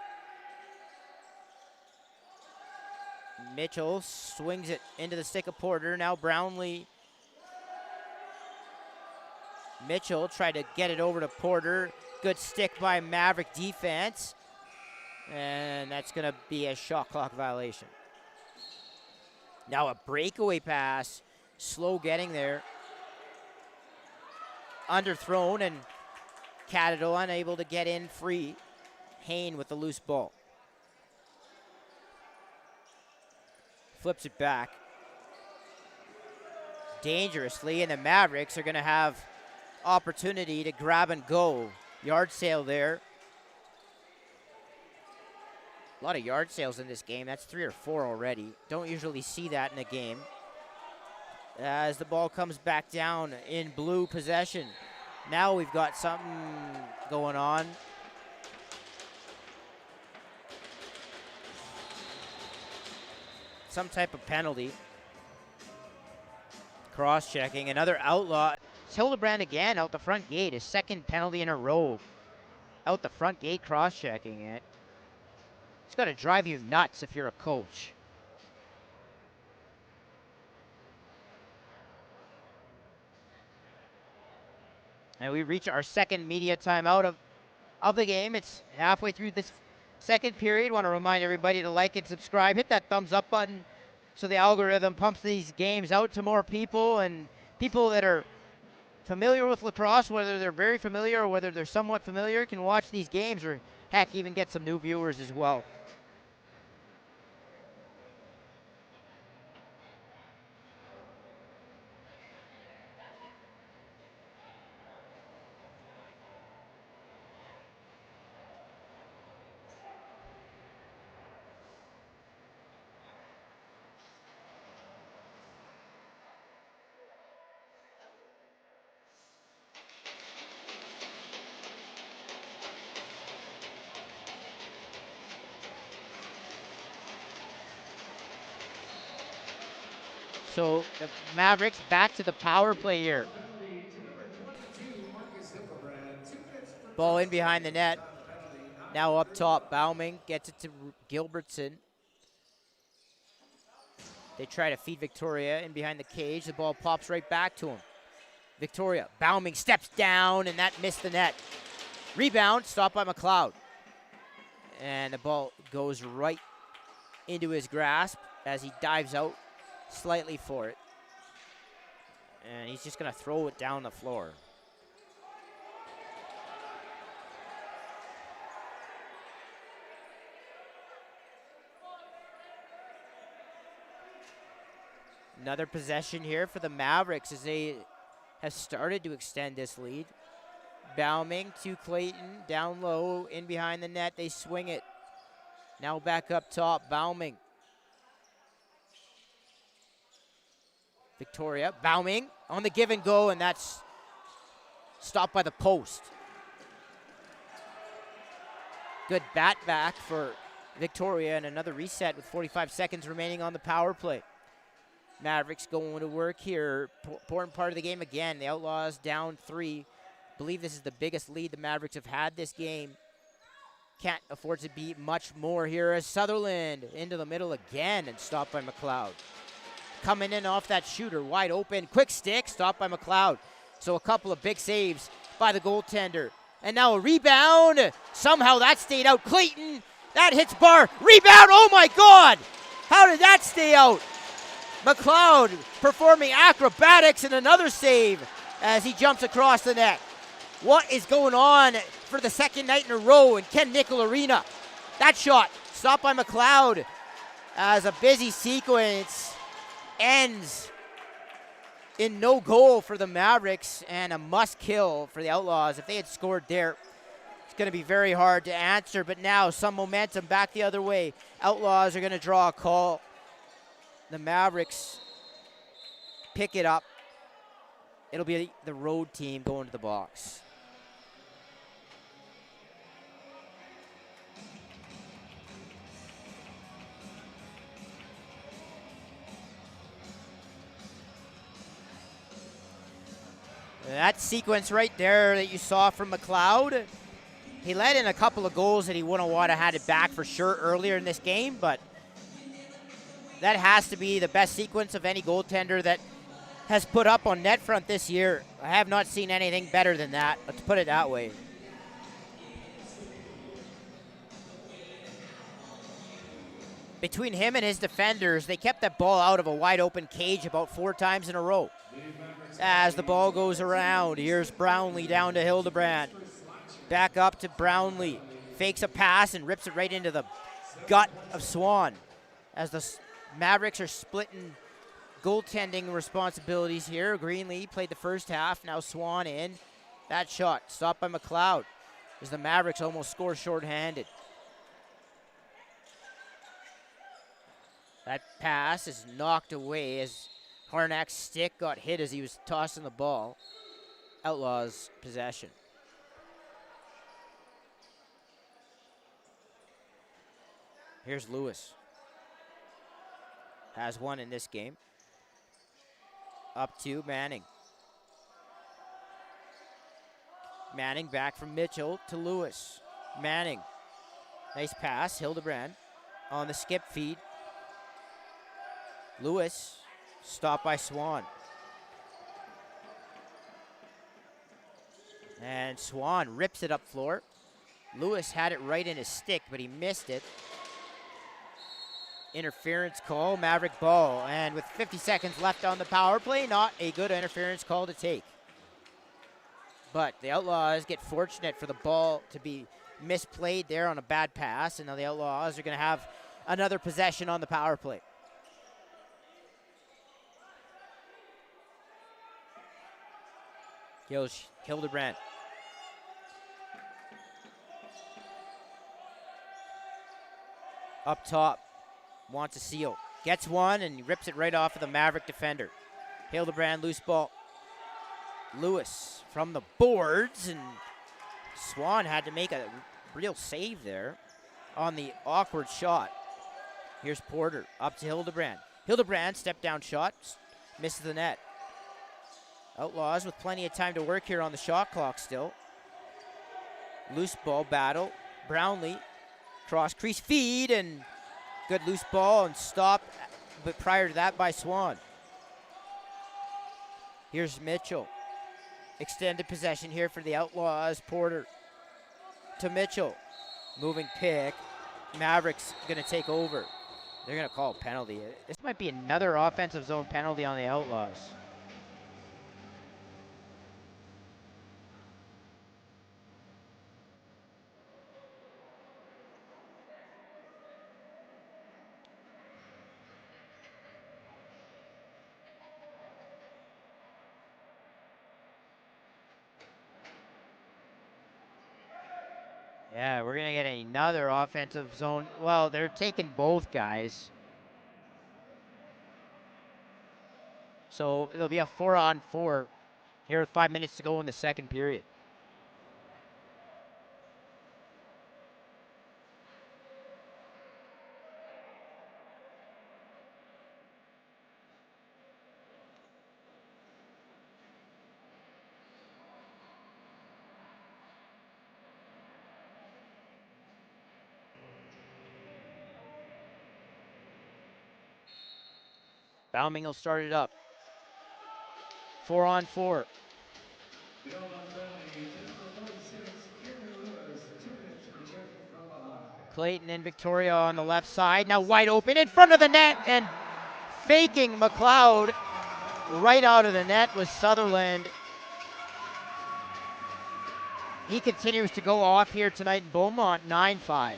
Mitchell swings it into the stick of Porter. Now Brownlee. Mitchell tried to get it over to Porter. Good stick by Maverick defense. And that's going to be a shot clock violation. Now a breakaway pass. Slow getting there. Underthrown, and Caddo unable to get in free. Hain with the loose ball. Flips it back. Dangerously, and the Mavericks are going to have opportunity to grab and go. Yard sale there. A lot of yard sales in this game. That's 3 or 4 already. Don't usually see that in a game. As the ball comes back down in blue possession. Now we've got something going on. Some type of penalty. Cross-checking. Another outlaw. It's Hildebrand again out the front gate. His second penalty in a row. Out the front gate, cross-checking it. It's got to drive you nuts if you're a coach. And we reach our second media timeout of the game. It's halfway through this second period. Want to remind everybody to like and subscribe. Hit that thumbs up button so the algorithm pumps these games out to more people, and people that are familiar with lacrosse, whether they're very familiar or whether they're somewhat familiar, can watch these games, or heck, even get some new viewers as well. So the Mavericks back to the power play here. Ball in behind the net. Now up top, Beaumont gets it to Gilbertson. They try to feed Victoria in behind the cage. The ball pops right back to him. Victoria, Beaumont steps down, and that missed the net. Rebound, stopped by McLeod. And the ball goes right into his grasp as he dives out slightly for it. And he's just going to throw it down the floor. Another possession here for the Mavericks as they have started to extend this lead. Beaumont to Clayton, down low, in behind the net. They swing it. Now back up top, Beaumont. Victoria, Beaumont on the give and go, and that's stopped by the post. Good bat back for Victoria and another reset with 45 seconds remaining on the power play. Mavericks going to work here. Important part of the game again. The Outlaws down 3. Believe this is the biggest lead the Mavericks have had this game. Can't afford to be much more here as Sutherland into the middle again and stopped by McLeod. Coming in off that shooter, wide open, quick stick, stopped by McLeod. So a couple of big saves by the goaltender. And now a rebound. Somehow that stayed out. Clayton, that hits bar. Rebound, oh my God! How did that stay out? McLeod performing acrobatics and another save as he jumps across the net. What is going on for the second night in a row in Ken Nickel Arena? That shot stopped by McLeod as a busy sequence ends in no goal for the Mavericks and a must kill for the Outlaws. If they had scored there, it's going to be very hard to answer, but now some momentum back the other way. Outlaws are going to draw a call. The Mavericks pick it up. It'll be the road team going to the box. That sequence right there that you saw from McLeod, he let in a couple of goals that he wouldn't want to had it back for sure earlier in this game, but that has to be the best sequence of any goaltender that has put up on NetFront this year. I have not seen anything better than that, let's put it that way. Between him and his defenders, they kept that ball out of a wide open cage about 4 times in a row. As the ball goes around, here's Brownlee down to Hildebrand. Back up to Brownlee. Fakes a pass and rips it right into the gut of Swan. As the Mavericks are splitting goaltending responsibilities here. Greenlee played the first half, now Swan in. That shot stopped by McLeod as the Mavericks almost score shorthanded. That pass is knocked away as Harnack's stick got hit as he was tossing the ball. Outlaws possession. Here's Lewis. Has one in this game. Up to Manning. Manning back from Mitchell to Lewis. Manning. Nice pass. Hildebrand on the skip feed. Lewis stopped by Swan. And Swan rips it up floor. Lewis had it right in his stick, but he missed it. Interference call, Maverick ball. And with 50 seconds left on the power play, not a good interference call to take. But the Outlaws get fortunate for the ball to be misplayed there on a bad pass. And now the Outlaws are going to have another possession on the power play. Hildebrand. Up top. Wants a seal. Gets one and he rips it right off of the Maverick defender. Hildebrand, loose ball. Lewis from the boards, and Swan had to make a real save there on the awkward shot. Here's Porter up to Hildebrand. Hildebrand, step down shot, misses the net. Outlaws with plenty of time to work here on the shot clock still. Loose ball battle. Brownlee, cross crease feed, and good loose ball and stop, but prior to that by Swan. Here's Mitchell. Extended possession here for the Outlaws. Porter to Mitchell. Moving pick. Mavericks going to take over. They're going to call a penalty. This might be another offensive zone penalty on the Outlaws. Yeah, we're going to get another offensive zone. Well, they're taking both guys. So it'll be a 4-on-4 here with 5 minutes to go in the second period. Beaumont will start it up. 4-on-4. Clayton and Victoria on the left side. Now wide open in front of the net, and faking McLeod right out of the net was Sutherland. He continues to go off here tonight in Beaumont, 9-5.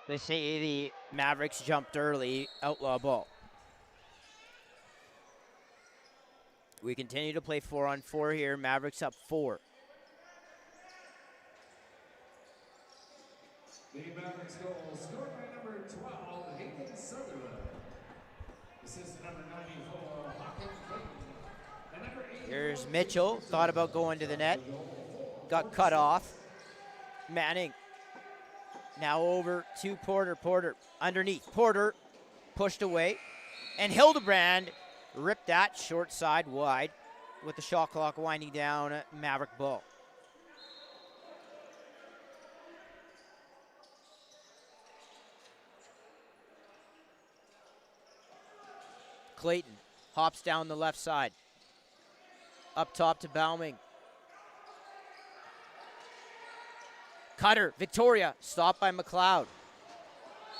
They say the Mavericks jumped early, outlaw ball. We continue to play 4-on-4 here. Mavericks up 4. The Mavericks goal scored by number 12, Hayden Sutherland. Assist number 94, Hawkins Clayton. And number 8. Here's Mitchell. Thought about going to the net. Got cut off. Manning. Now over to Porter. Porter underneath. Porter pushed away. And Hildebrand ripped that short side wide with the shot clock winding down. Maverick ball. Clayton hops down the left side. Up top to Beaumont. Cutter, Victoria, stopped by McLeod.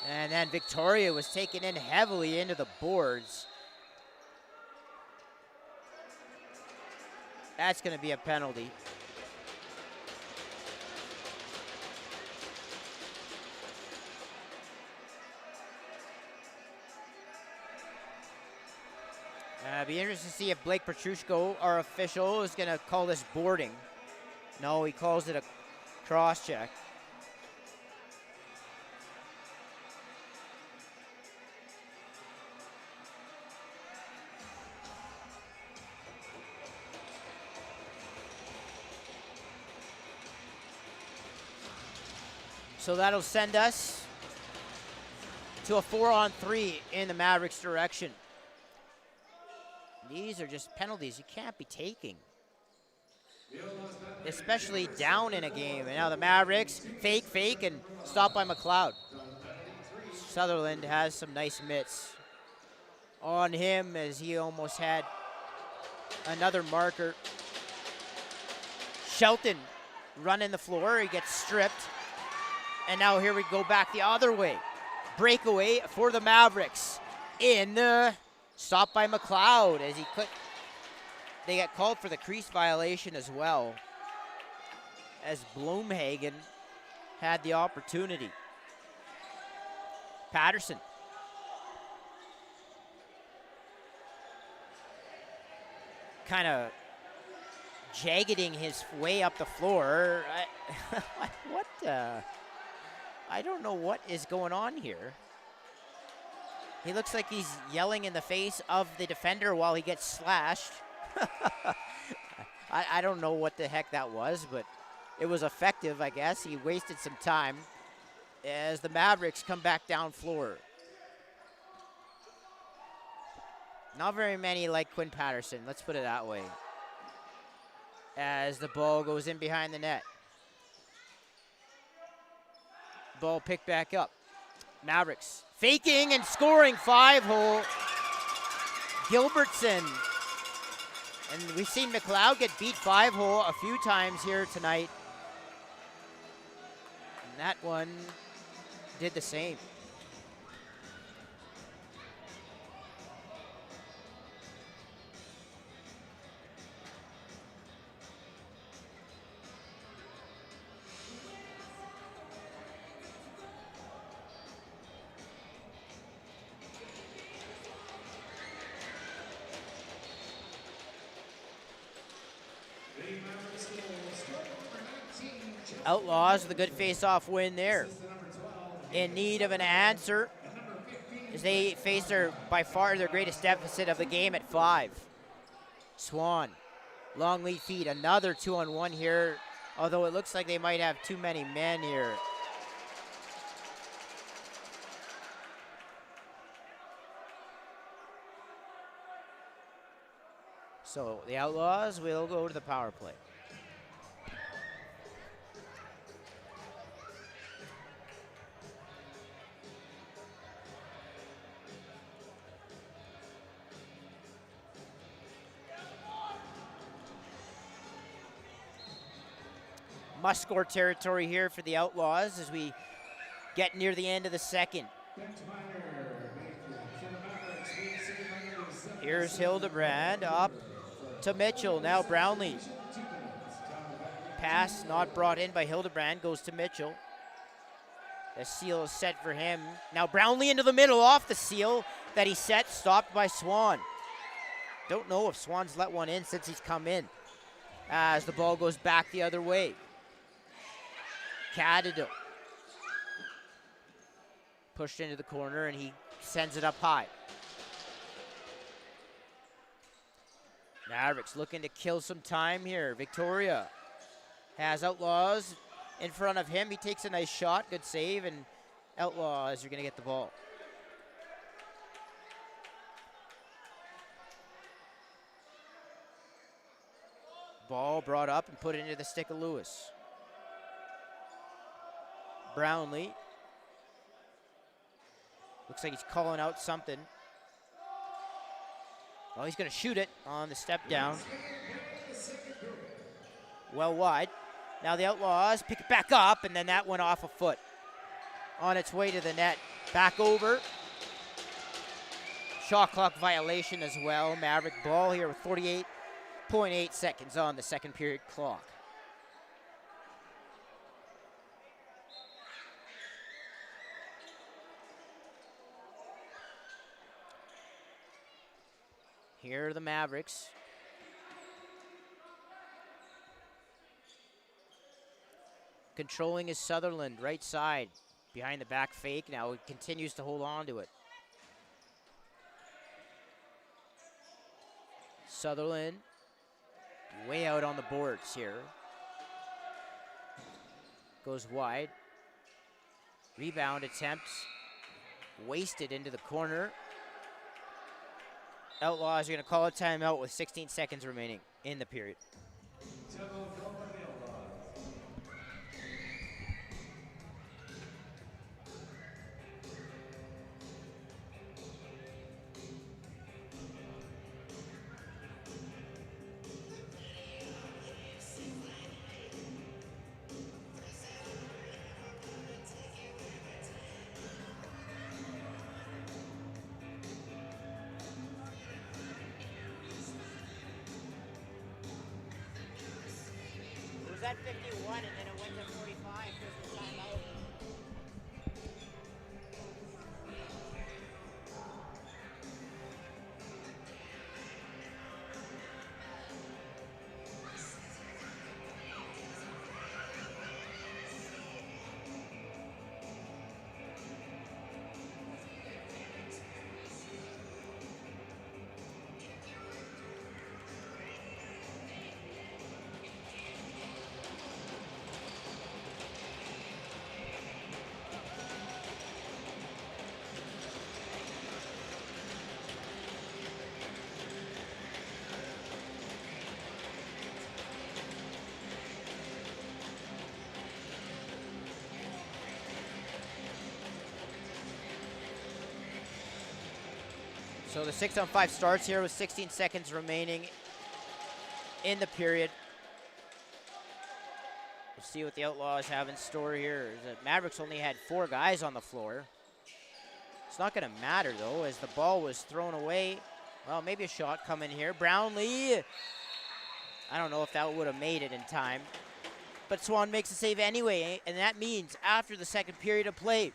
And then Victoria was taken in heavily into the boards. That's going to be a penalty. Be interested to see if Blake Petrushko, our official, is going to call this boarding. No, he calls it a cross-check. So that'll send us to a 4-on-3 in the Mavericks' direction. These are just penalties you can't be taking, especially down in a game. And now the Mavericks fake, and stopped by McLeod. Sutherland has some nice mitts on him as he almost had another marker. Shelton running the floor. He gets stripped. And now here we go back the other way. Breakaway for the Mavericks. Stopped by McLeod as they got called for the crease violation as well, as Blomhagen had the opportunity. Patterson. Kind of jaggeding his way up the floor. I don't know what is going on here. He looks like he's yelling in the face of the defender while he gets slashed. I don't know what the heck that was, but it was effective, I guess. He wasted some time as the Mavericks come back down floor. Not very many like Quinn Patterson, let's put it that way. As the ball goes in behind the net. Ball picked back up. Mavericks faking and scoring, 5-hole. Gilbertson. And we've seen McLeod get beat 5-hole a few times here tonight. And that one did the same. Outlaws with a good face-off win there. in need of an answer as they face by far their greatest deficit of the game at 5. Swan, long lead feed, another 2-on-1 here, although it looks like they might have too many men here. So the Outlaws will go to the power play. Must-score territory here for the Outlaws as we get near the end of the second. Here's Hildebrand up to Mitchell. Now Brownlee. Pass not brought in by Hildebrand, goes to Mitchell. The seal is set for him. Now Brownlee into the middle, off the seal that he set, stopped by Swan. Don't know if Swan's let one in since he's come in, as the ball goes back the other way. Cadado pushed into the corner and he sends it up high. Mavericks looking to kill some time here. Victoria has Outlaws in front of him. He takes a nice shot, good save, and Outlaws are going to get the ball. Ball brought up and put into the stick of Lewis. Brownlee. Looks like he's calling out something. Well, he's going to shoot it on the step down. Well wide. Now the Outlaws pick it back up, and then that went off a foot. On its way to the net. Back over. Shot clock violation as well. Maverick ball here with 48.8 seconds on the second period clock. Here are the Mavericks. Controlling is Sutherland, right side. Behind the back fake. Now he continues to hold on to it. Sutherland way out on the boards here. Goes wide. Rebound attempt. Wasted into the corner. Outlaws are going to call a timeout with 16 seconds remaining in the period. At 51 and then it went to 45 because of the timeout. So the 6-on-5 starts here with 16 seconds remaining in the period. We'll see what the Outlaws have in store here. The Mavericks only had 4 guys on the floor. It's not going to matter, though, as the ball was thrown away. Well, maybe a shot coming here. Brownlee. I don't know if that would have made it in time. But Swan makes a save anyway, and that means after the second period of play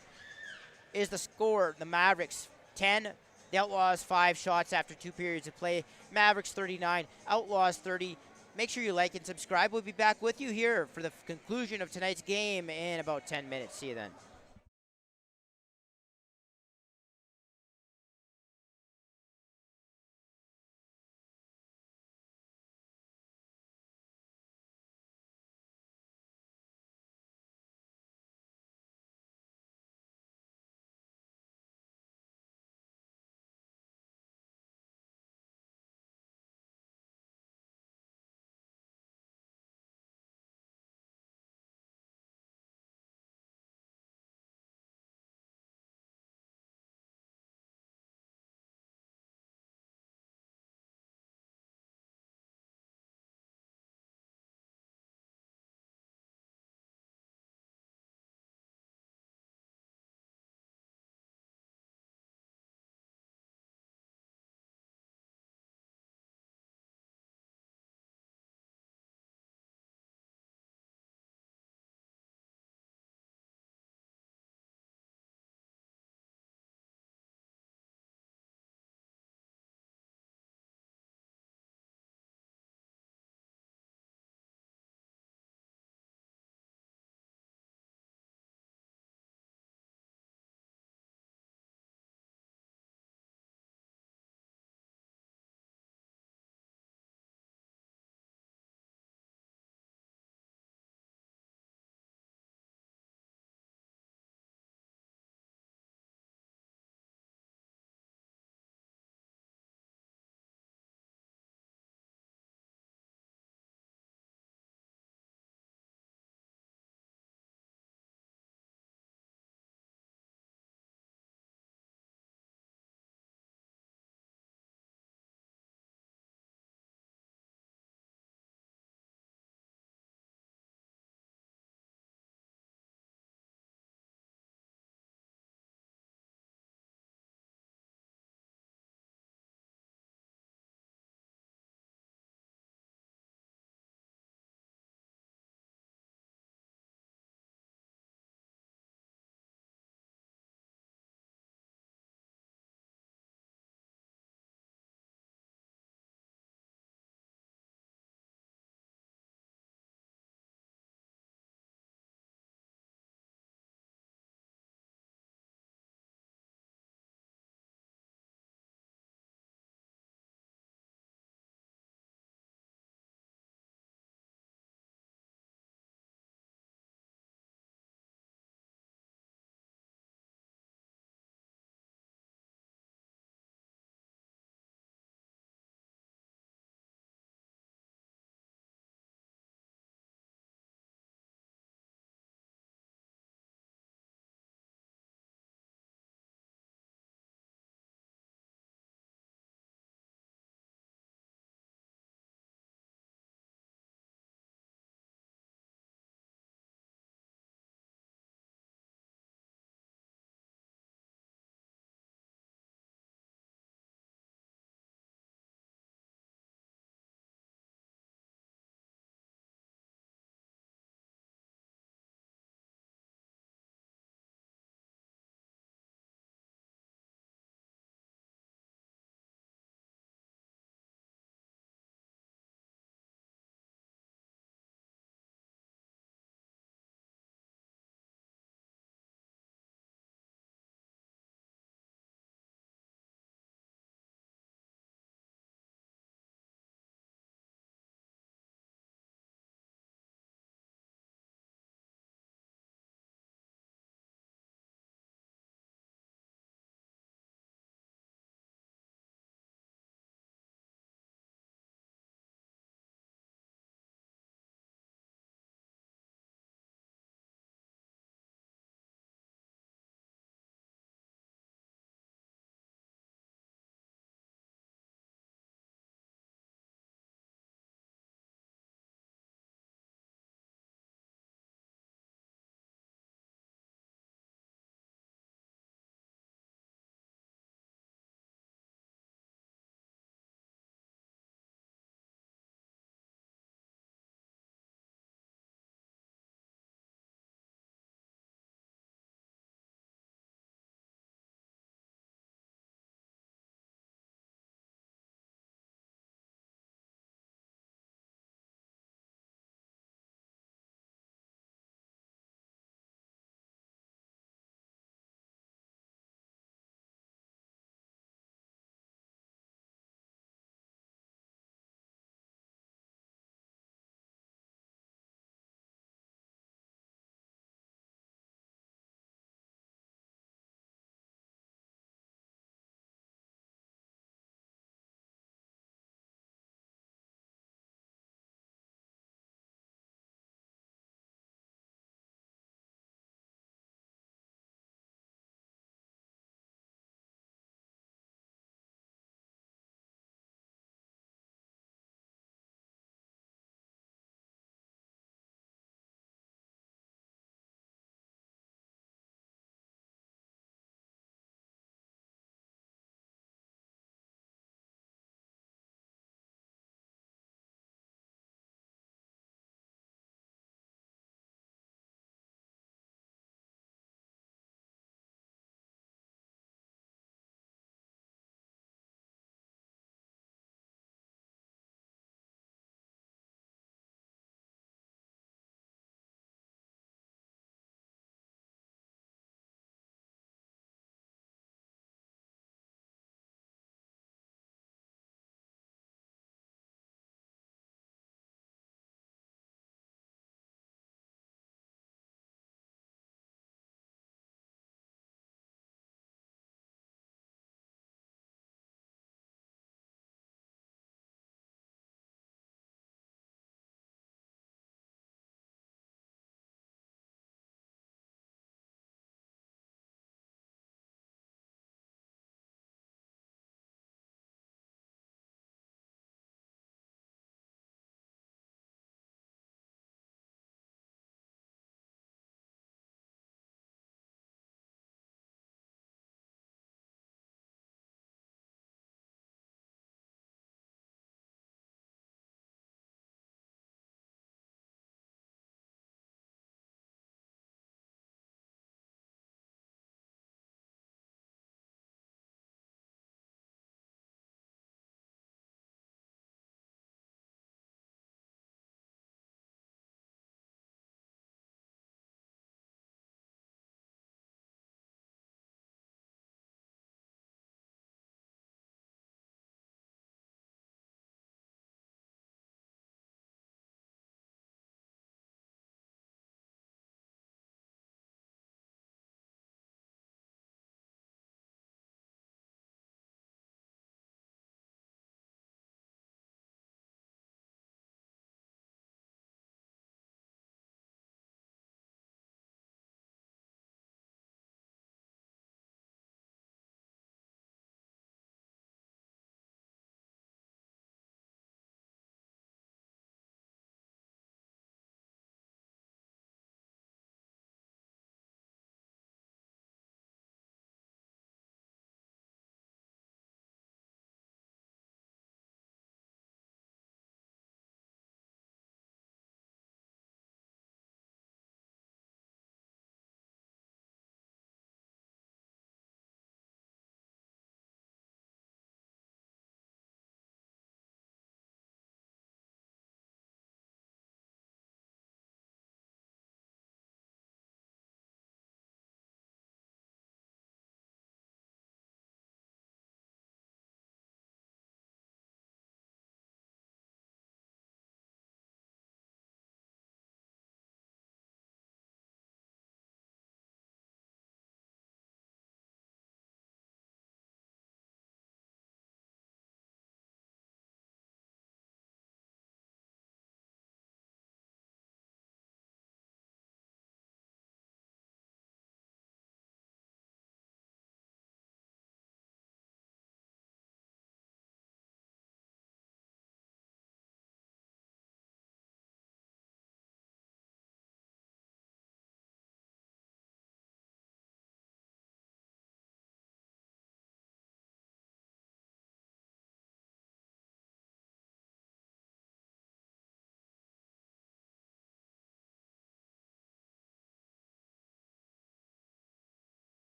is the score. The Mavericks 10, the Outlaws 5 shots after 2 periods of play. Mavericks 39, Outlaws 30. Make sure you like and subscribe. We'll be back with you here for the conclusion of tonight's game in about 10 minutes. See you then.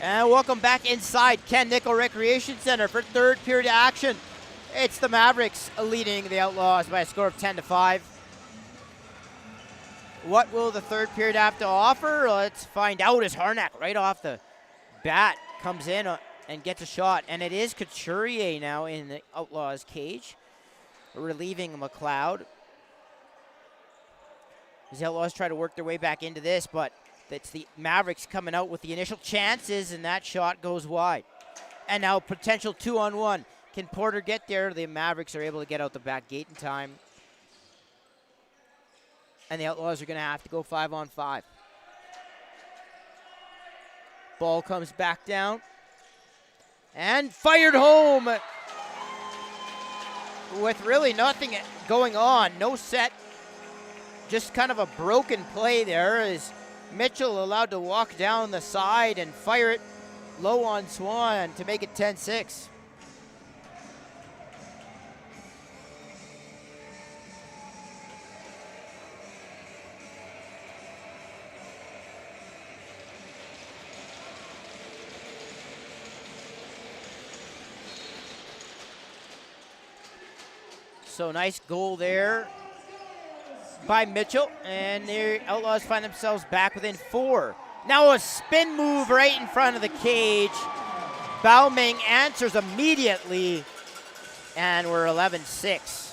And welcome back inside Ken Nickel Recreation Center for third period action. It's the Mavericks leading the Outlaws by a score of 10-5. What will the third period have to offer? Let's find out as Harnack right off the bat comes in and gets a shot. And it is Couturier now in the Outlaws cage, relieving McLeod. The Outlaws try to work their way back into this, but it's the Mavericks coming out with the initial chances, and that shot goes wide. And now potential 2-on-1. Can Porter get there? The Mavericks are able to get out the back gate in time. And the Outlaws are going to have to go 5-on-5. Ball comes back down. And fired home with really nothing going on. No set. Just kind of a broken play there as Mitchell allowed to walk down the side and fire it low on Swan to make it 10-6. So nice goal there by Mitchell, and the Outlaws find themselves back within 4. Now a spin move right in front of the cage. Beaumont answers immediately, and we're 11-6.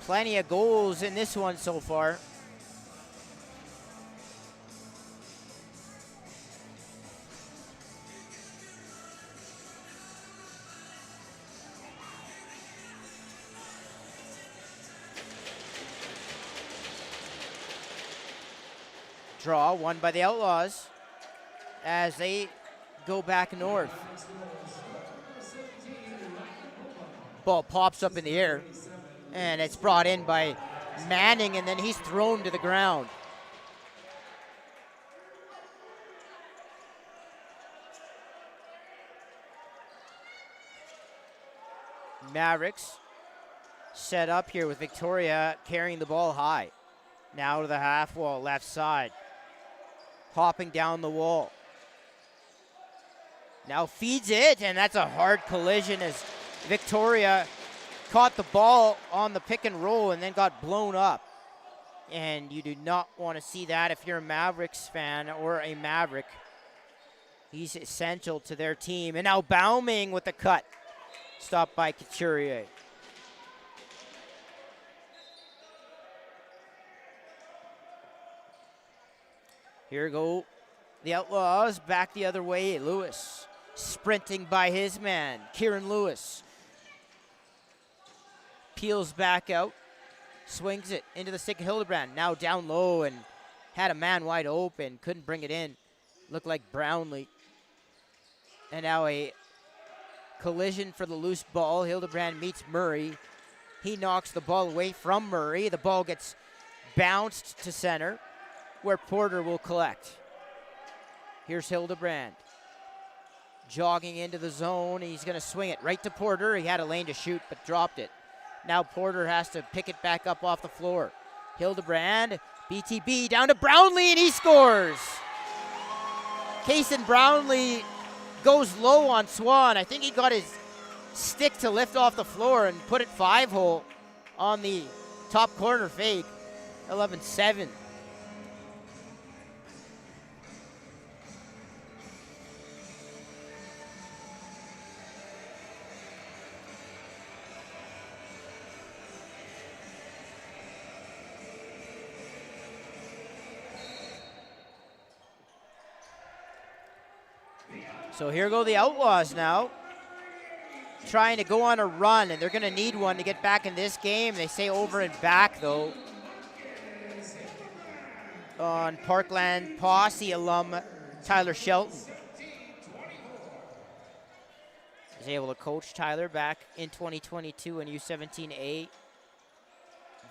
Plenty of goals in this one so far. Draw won by the Outlaws as they go back north. Ball pops up in the air, and it's brought in by Manning, and then he's thrown to the ground. Mavericks set up here with Victoria carrying the ball high. Now to the half wall, left side. Hopping down the wall. Now feeds it, and that's a hard collision as Victoria caught the ball on the pick and roll and then got blown up. And you do not want to see that if you're a Mavericks fan or a Maverick. He's essential to their team. And now Beaumont with the cut. Stopped by Couturier. Here go the Outlaws back the other way. Lewis sprinting by his man, Kieran Lewis. Peels back out, swings it into the stick of Hildebrand. Now down low and had a man wide open, couldn't bring it in. Looked like Brownlee. And now a collision for the loose ball. Hildebrand meets Murray. He knocks the ball away from Murray. The ball gets bounced to center, where Porter will collect. Here's Hildebrand. Jogging into the zone. He's going to swing it right to Porter. He had a lane to shoot, but dropped it. Now Porter has to pick it back up off the floor. Hildebrand, BTB, down to Brownlee, and he scores. Cason Brownlee goes low on Swan. I think he got his stick to lift off the floor and put it 5-hole on the top corner fake. 11-7. So here go the Outlaws now, trying to go on a run, and they're going to need one to get back in this game. They say over and back, though, on Parkland Posse alum Tyler Shelton. Was able to coach Tyler back in 2022 in U17A.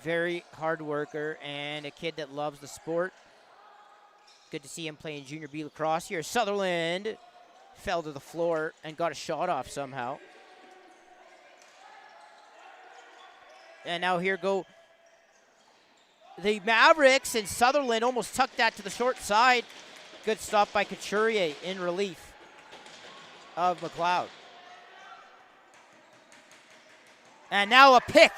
Very hard worker and a kid that loves the sport. Good to see him playing junior B lacrosse here. Sutherland fell to the floor and got a shot off somehow. And now here go the Mavericks, and Sutherland almost tucked that to the short side. Good stop by Couturier in relief of McLeod. And now a pick.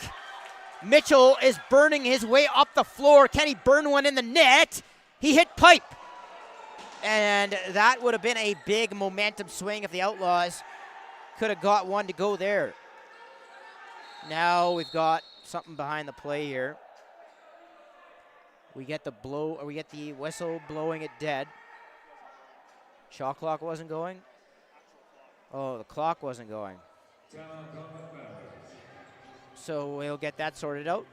Mitchell is burning his way up the floor. Can he burn one in the net? He hit pipe. And that would have been a big momentum swing if the Outlaws could have got one to go there. Now we've got something behind the play here. We get the whistle blowing it dead. Shot clock wasn't going. Oh, the clock wasn't going. So we'll get that sorted out.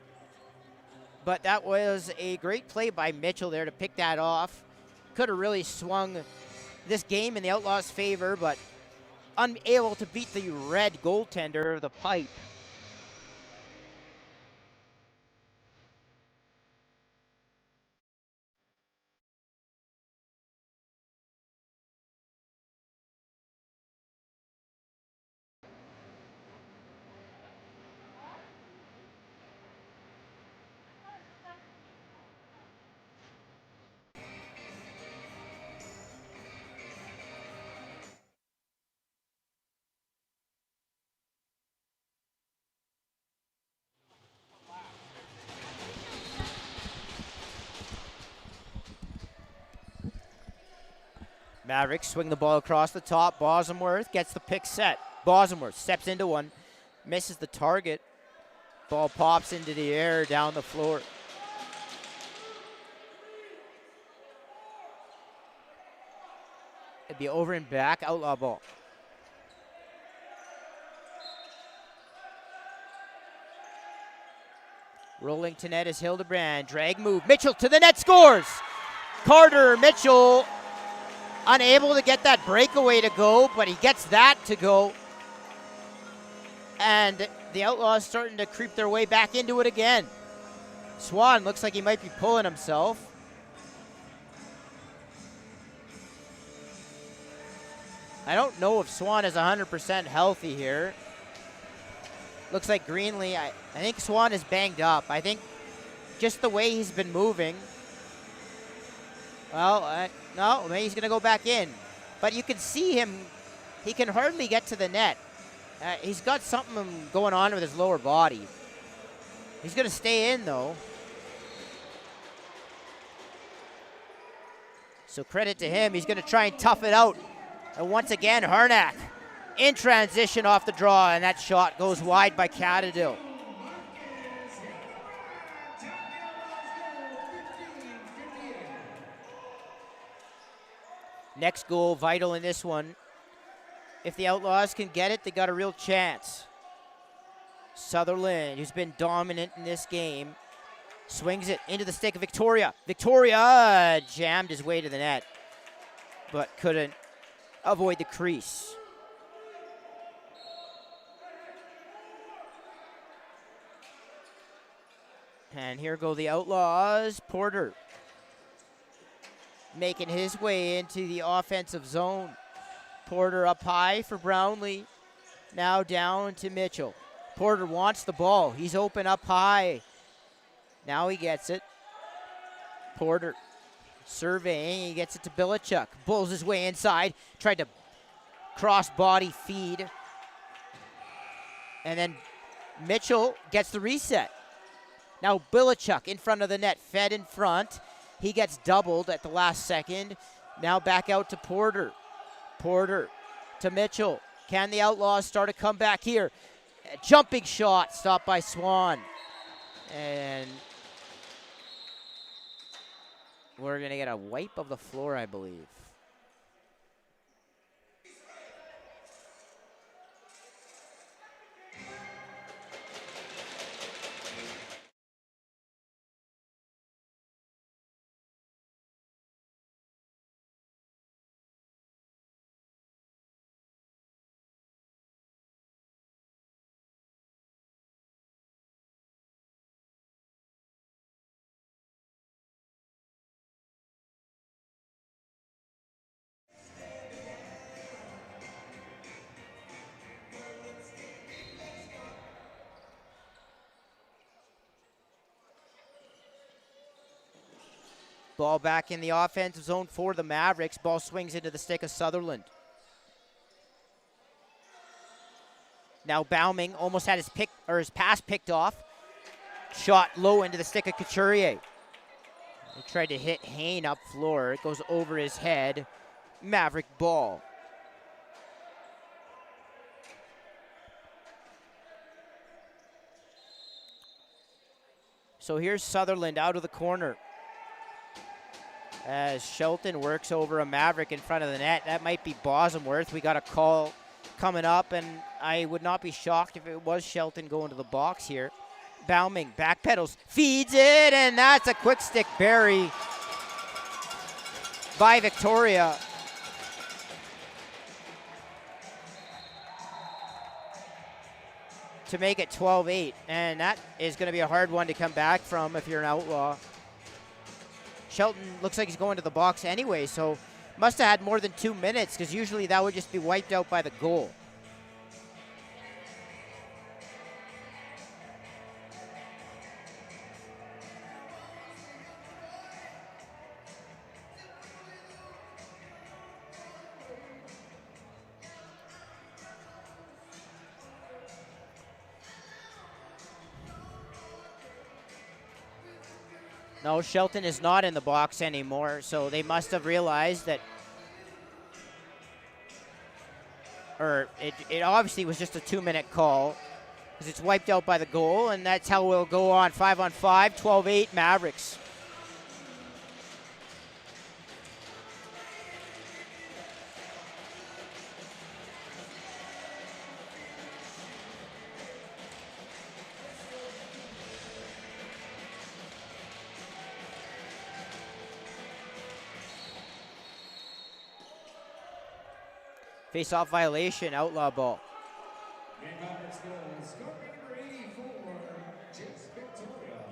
But that was a great play by Mitchell there to pick that off. Could have really swung this game in the Outlaws' favor, but unable to beat the red goaltender, the pipe. Mavericks swing the ball across the top. Bosworth gets the pick set. Bosworth steps into one, misses the target. Ball pops into the air down the floor. It'd be over and back, Outlaw ball. Rolling to net is Hildebrand. Drag move. Mitchell to the net, scores! Carter Mitchell unable to get that breakaway to go, but he gets that to go. And the Outlaws starting to creep their way back into it again. Swan looks like he might be pulling himself. I don't know if Swan is 100% healthy here. Looks like Greenlee, I think Swan is banged up. I think just the way he's been moving. Well, no, maybe he's going to go back in. But you can see him, he can hardly get to the net. He's got something going on with his lower body. He's going to stay in, though. So credit to him. He's going to try and tough it out. And once again, Harnack in transition off the draw, and that shot goes wide by Catadill. Next goal, vital in this one. If the Outlaws can get it, they got a real chance. Sutherland, who's been dominant in this game, swings it into the stick of Victoria. Victoria jammed his way to the net, but couldn't avoid the crease. And here go the Outlaws. Porter making his way into the offensive zone. Porter up high for Brownlee. Now down to Mitchell. Porter wants the ball. He's open up high. Now he gets it. Porter surveying. He gets it to Bilichuk. Bulls his way inside. Tried to cross body feed. And then Mitchell gets the reset. Now Bilichuk in front of the net. Fed in front. He gets doubled at the last second. Now back out to Porter. Porter to Mitchell. Can the Outlaws start a comeback here? A jumping shot stopped by Swan. And we're going to get a wipe of the floor, I believe. Ball back in the offensive zone for the Mavericks. Ball swings into the stick of Sutherland. Now Bauming almost had his pass picked off. Shot low into the stick of Couturier. He tried to hit Hain up floor. It goes over his head. Maverick ball. So here's Sutherland out of the corner. As Shelton works over a Maverick in front of the net. That might be Bosworth. We got a call coming up, and I would not be shocked if it was Shelton going to the box here. Bauming backpedals, feeds it, and that's a quick stick bury by Victoria. To make it 12-8, and that is going to be a hard one to come back from if you're an Outlaw. Shelton looks like he's going to the box anyway, so must have had more than 2 minutes, because usually that would just be wiped out by the goal. No, Shelton is not in the box anymore, so they must have realized that, or it obviously was just a 2-minute call, because it's wiped out by the goal, and that's how we'll go on 5-on-5, 12-8 Mavericks. Face-off violation, Outlaw ball. Mavericks goal, scoring number 84, Chase Victoria.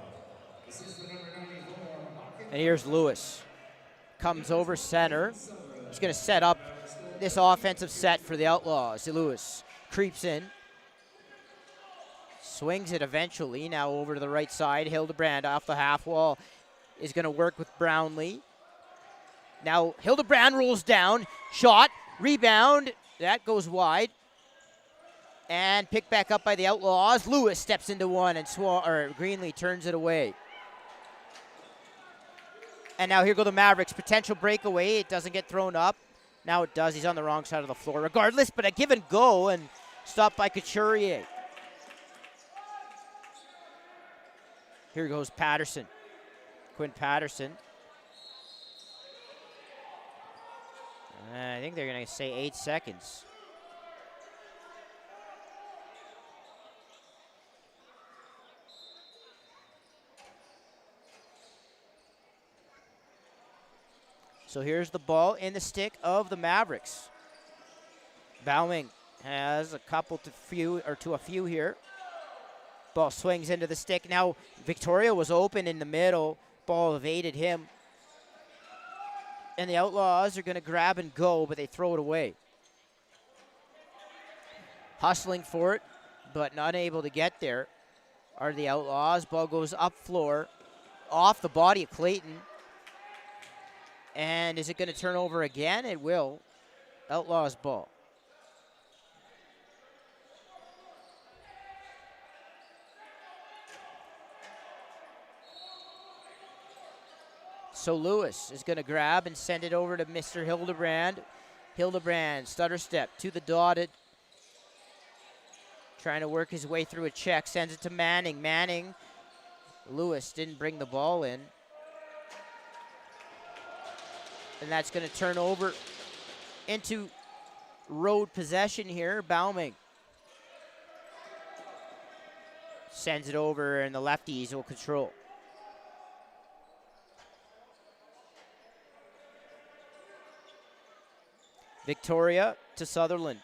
Assistant number 94, Hawkins. And here's Lewis. Comes over center. He's going to set up this offensive set for the Outlaws. Lewis creeps in. Swings it eventually. Now over to the right side. Hildebrand off the half wall is going to work with Brownlee. Now Hildebrand rolls down. Shot. Rebound, that goes wide. And picked back up by the Outlaws. Lewis steps into one, and Greenlee turns it away. And now here go the Mavericks. Potential breakaway. It doesn't get thrown up. Now it does. He's on the wrong side of the floor. Regardless, but a give and go, and stopped by Couturier. Here goes Patterson. Quinn Patterson. I think they're going to say 8 seconds. So here's the ball in the stick of the Mavericks. Bauming has a couple to a few here. Ball swings into the stick. Now Victoria was open in the middle. Ball evaded him. And the Outlaws are going to grab and go, but they throw it away. Hustling for it, but not able to get there are the Outlaws. Ball goes up floor, off the body of Clayton. And is it going to turn over again? It will. Outlaws ball. So Lewis is going to grab and send it over to Mr. Hildebrand. Hildebrand, stutter step to the dotted. Trying to work his way through a check. Sends it to Manning. Manning. Lewis didn't bring the ball in. And that's going to turn over into road possession here. Bauming sends it over, and the lefties will control. Victoria to Sutherland.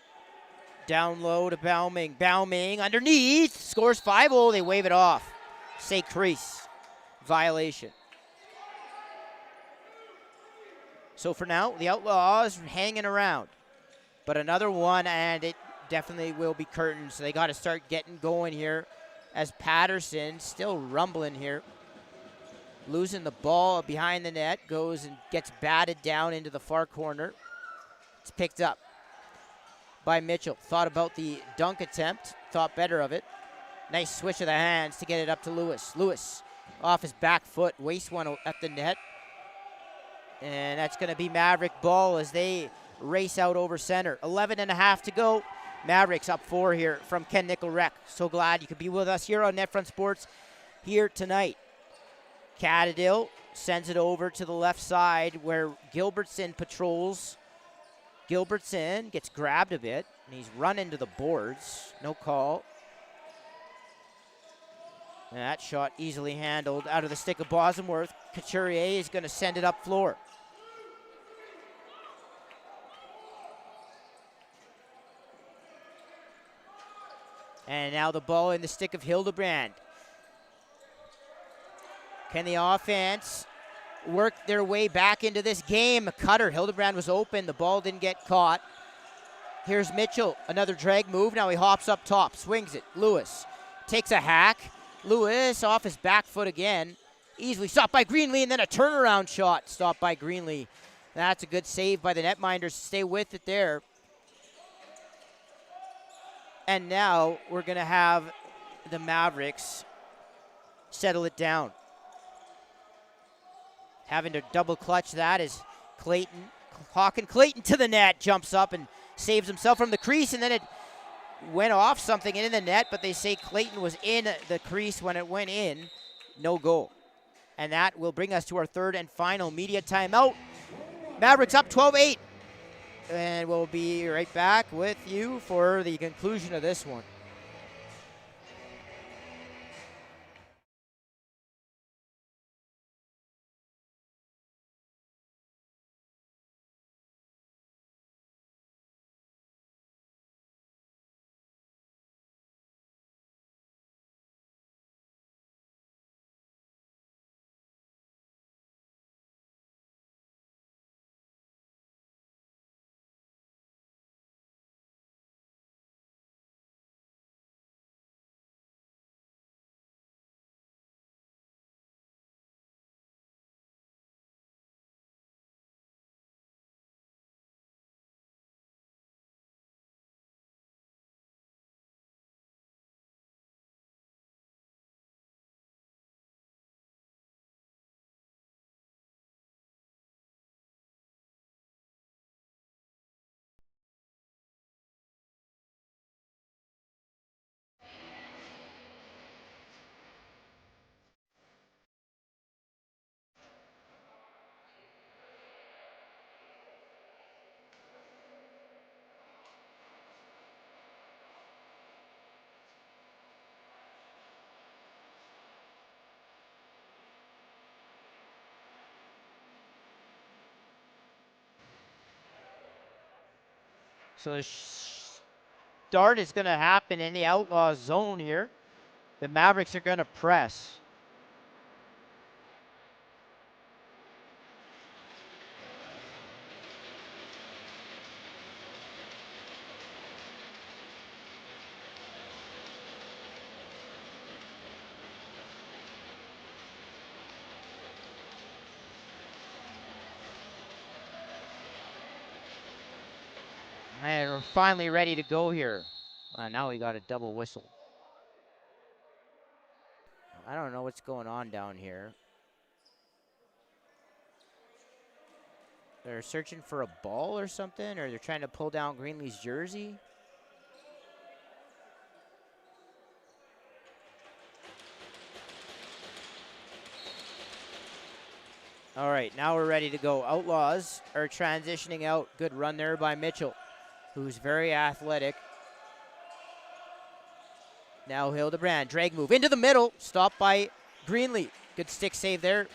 Down low to Bauming. Bauming underneath. Scores 5-0. They wave it off. Say crease. Violation. So for now, the Outlaws hanging around. But another one, and it definitely will be curtains. So they got to start getting going here as Patterson still rumbling here. losing the ball behind the net, goes and gets batted down into the far corner. It's picked up by Mitchell. Thought about the dunk attempt, thought better of it. Nice switch of the hands to get it up to Lewis. Lewis off his back foot, wastes one at the net. And that's going to be Maverick ball as they race out over center. 11.5 to go. Mavericks up 4 here from Ken Nickel-Rec. So glad you could be with us here on NetFront Sports here tonight. Cadadill sends it over to the left side where Gilbertson patrols. Gilbertson gets grabbed a bit, and he's run into the boards. No call. And that shot easily handled out of the stick of Bosworth. Couturier is going to send it up floor. And now the ball in the stick of Hildebrand. Can the offense work their way back into this game? Cutter, Hildebrand was open. The ball didn't get caught. Here's Mitchell, another drag move. Now he hops up top, swings it. Lewis takes a hack. Lewis off his back foot again. Easily stopped by Greenlee, and then a turnaround shot stopped by Greenlee. That's a good save by the netminders to stay with it there. And now we're going to have the Mavericks settle it down. Having to double clutch that is Clayton. Clayton to the net, jumps up and saves himself from the crease, and then it went off something in the net, but they say Clayton was in the crease when it went in. No goal. And that will bring us to our third and final media timeout. Mavericks up 12-8. And we'll be right back with you for the conclusion of this one. So the start is going to happen in the Outlaws zone here. The Mavericks are going to press. And we're finally ready to go here. Now we got a double whistle. I don't know what's going on down here. They're searching for a ball or something, or they're trying to pull down Greenlee's jersey. All right, now we're ready to go. Outlaws are transitioning out. Good run there by Mitchell, who's very athletic. Now Hildebrand, drag move into the middle, stopped by Greenlee. Good stick save there.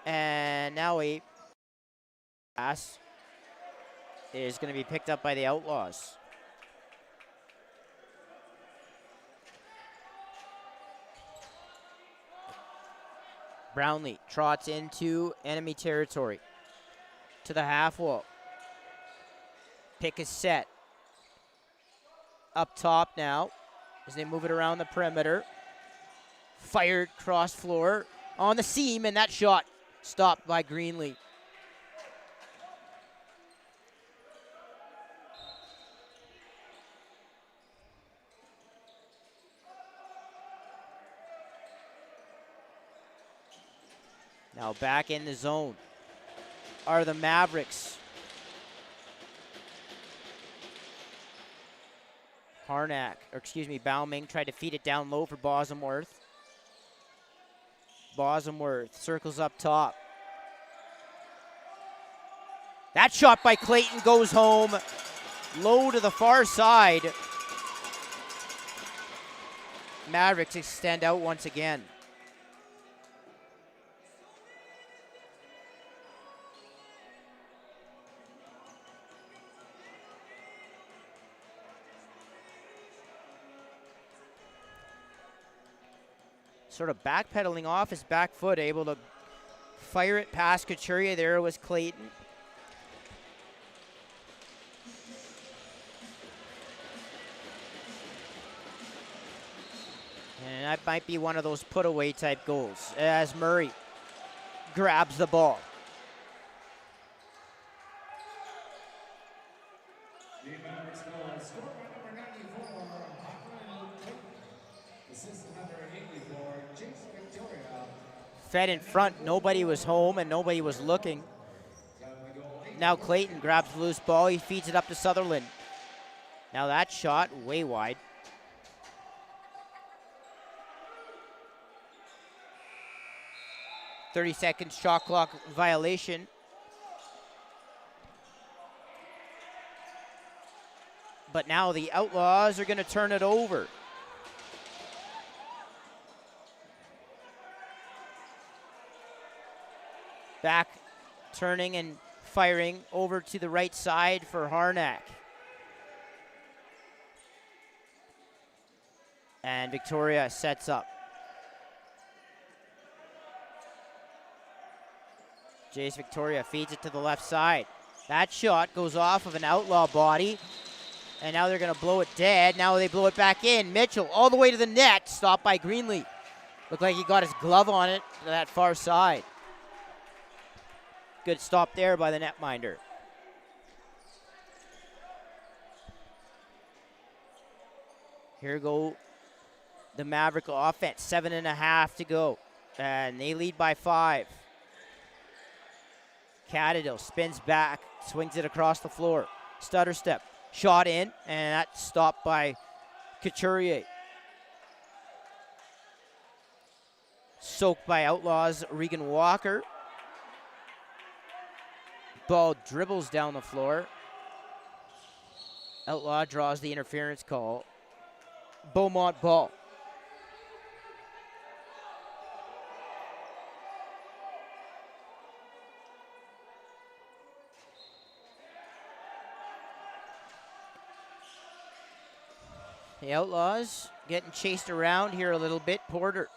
And now a pass is going to be picked up by the Outlaws. Brownlee trots into enemy territory to the half wall. Pick is set. Up top now as they move it around the perimeter. Fired cross floor on the seam, and that shot stopped by Greenlee. Now back in the zone are the Mavericks. Bauming tried to feed it down low for Bosworth. Bosworth circles up top. That shot by Clayton goes home. Low to the far side. Mavericks extend out once again. Sort of backpedaling off his back foot, able to fire it past Couturier. There was Clayton. And that might be one of those put-away type goals as Murray grabs the ball. The Mavericks goal scored by number 94, Hockland Clayton. Assistant number 84, Jason Victoria. Fed in front, nobody was home and nobody was looking. Now Clayton grabs the loose ball, he feeds it up to Sutherland. Now that shot way wide. .30-second shot clock violation. But now the Outlaws are going to turn it over. Back turning and firing over to the right side for Harnack. And Victoria sets up. Jace Victoria feeds it to the left side. That shot goes off of an Outlaw body. And now they're going to blow it dead. Now they blow it back in. Mitchell all the way to the net. Stopped by Greenlee. Looked like he got his glove on it to that far side. Good stop there by the netminder. Here go the Maverick offense. 7.5 to go. And they lead by 5. Caddidill spins back, swings it across the floor. Stutter step, shot in, and that's stopped by Couturier. Soaked by Outlaws, Regan Walker. Ball dribbles down the floor. Outlaw draws the interference call. Beaumont ball. The Outlaws getting chased around here a little bit. Porter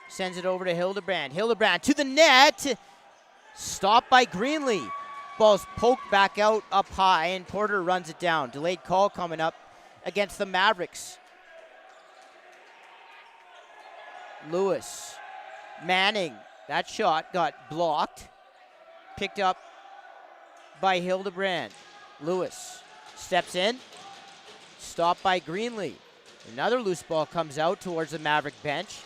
sends it over to Hildebrand. Hildebrand to the net. Stopped by Greenlee. Ball's poked back out up high, and Porter runs it down. Delayed call coming up against the Mavericks. Lewis. Manning. That shot got blocked. Picked up by Hildebrand. Lewis steps in. Stopped by Greenlee. Another loose ball comes out towards the Maverick bench.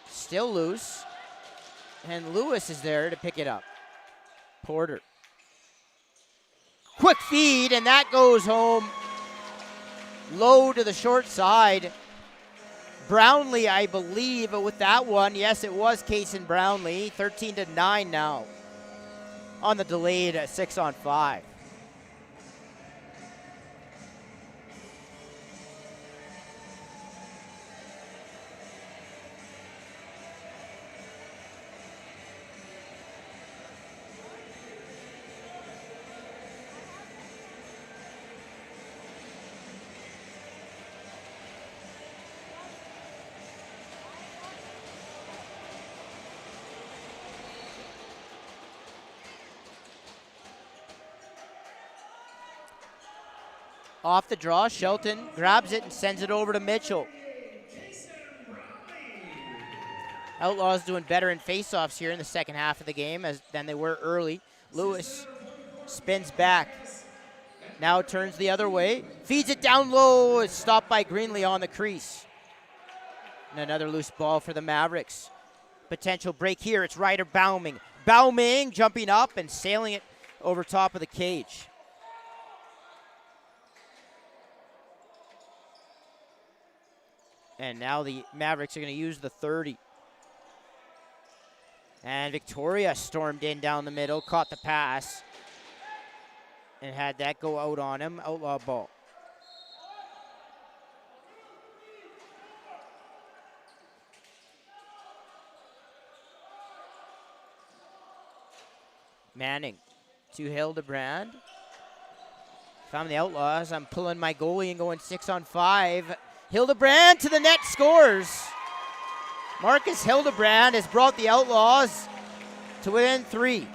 Still loose. And Lewis is there to pick it up. Porter. Quick feed, and that goes home. Low to the short side. Brownlee, I believe, with that one. Yes, it was Kaysen Brownlee. 13-9 now on the delayed 6-on-5. Off the draw, Shelton grabs it and sends it over to Mitchell. Outlaws doing better in faceoffs here in the second half of the game than they were early. Lewis spins back. Now turns the other way. Feeds it down low. It's stopped by Greenlee on the crease. And another loose ball for the Mavericks. Potential break here. It's Ryder Beaumont. Beaumont jumping up and sailing it over top of the cage. And now the Mavericks are going to use the 30. And Victoria stormed in down the middle, caught the pass, and had that go out on him. Outlaw ball. Manning to Hildebrand. If I'm the Outlaws, I'm pulling my goalie and going 6-on-5. Hildebrand to the net, scores. Marcus Hildebrand has brought the Outlaws to within 3.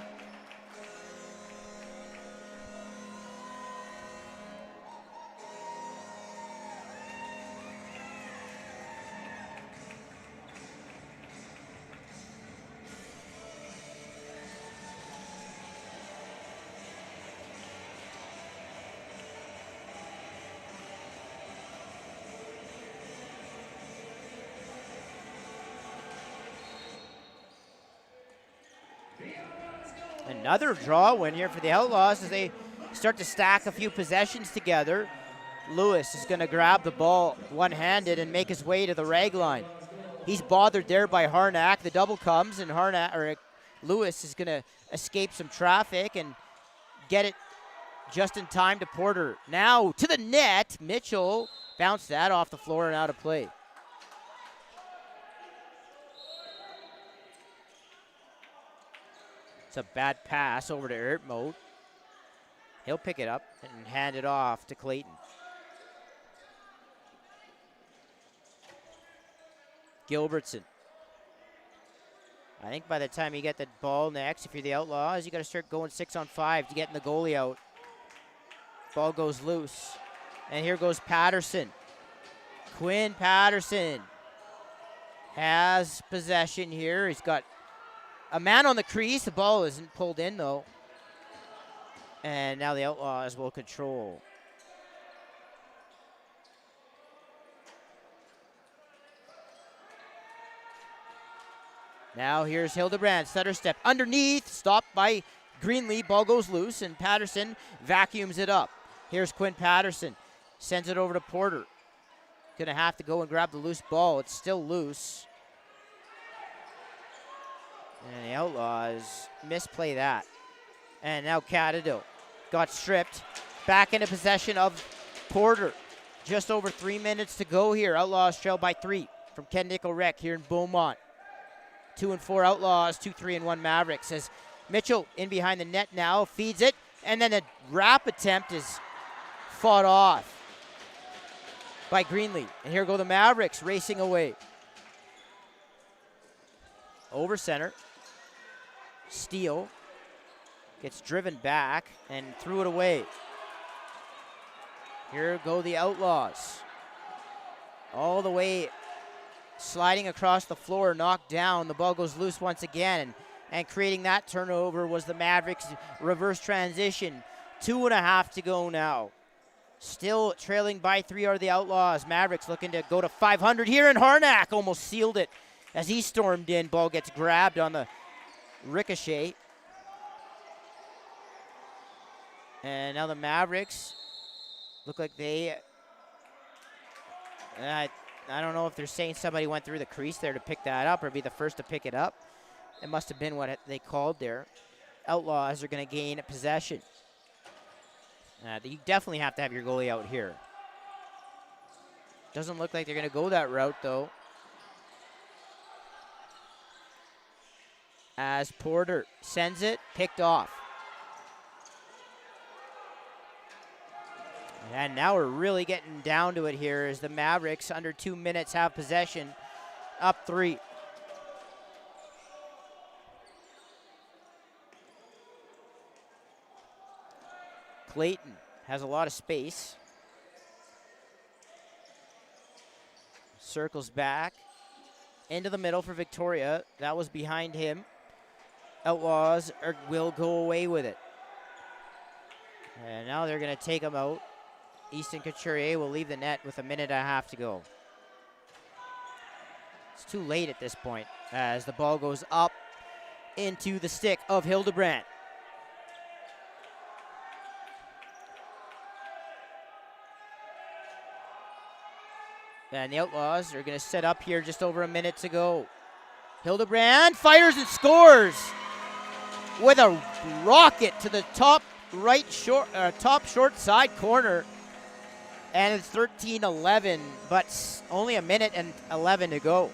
Another draw win here for the Outlaws as they start to stack a few possessions together. Lewis is going to grab the ball one-handed and make his way to the rag line. He's bothered there by Harnack. The double comes, and Lewis is going to escape some traffic and get it just in time to Porter. Now to the net. Mitchell bounced that off the floor and out of play. It's a bad pass over to Ertmode. He'll pick it up and hand it off to Clayton. Gilbertson. I think by the time you get the ball next, if you're the Outlaws, you got to start going 6-on-5 to getting the goalie out. Ball goes loose. And here goes Patterson. Quinn Patterson has possession here. He's got a man on the crease. The ball isn't pulled in, though. And now the Outlaws will control. Now here's Hildebrand, stutter step underneath, stopped by Greenlee, ball goes loose, and Patterson vacuums it up. Here's Quinn Patterson, sends it over to Porter. Gonna have to go and grab the loose ball, it's still loose. And the Outlaws misplay that. And now Cadadil got stripped, back into possession of Porter. Just over 3 minutes to go here. Outlaws trail by 3 from Ken Nickel Rec here in Beaumont. 2-4 Outlaws, 2-3-1 Mavericks. As Mitchell in behind the net now, feeds it, and then a wrap attempt is fought off by Greenlee. And here go the Mavericks racing away. Over center. Steele gets driven back and threw it away. Here go the Outlaws. All the way sliding across the floor, knocked down. The ball goes loose once again. And creating that turnover was the Mavericks' reverse transition. 2.5 to go now. Still trailing by 3 are the Outlaws. Mavericks looking to go to 500 here, and Harnack almost sealed it as he stormed in. Ball gets grabbed on the ricochet. And now the Mavericks look like they... I don't know if they're saying somebody went through the crease there to pick that up or be the first to pick it up. It must have been what they called there. Outlaws are going to gain possession. You definitely have to have your goalie out here. Doesn't look like they're going to go that route, though. As Porter sends it, picked off. And now we're really getting down to it here as the Mavericks, under 2 minutes, have possession, up 3. Clayton has a lot of space. circles back into the middle for Victoria. That was behind him. Outlaws will go away with it. And now they're going to take him out. Easton Couturier will leave the net with 1.5 minutes to go. It's too late at this point as the ball goes up into the stick of Hildebrandt. And the Outlaws are going to set up here just over 1 minute to go. Hildebrandt fires and scores with a rocket to the top short side corner. And it's 13-11, but only 1 minute and 11 to go.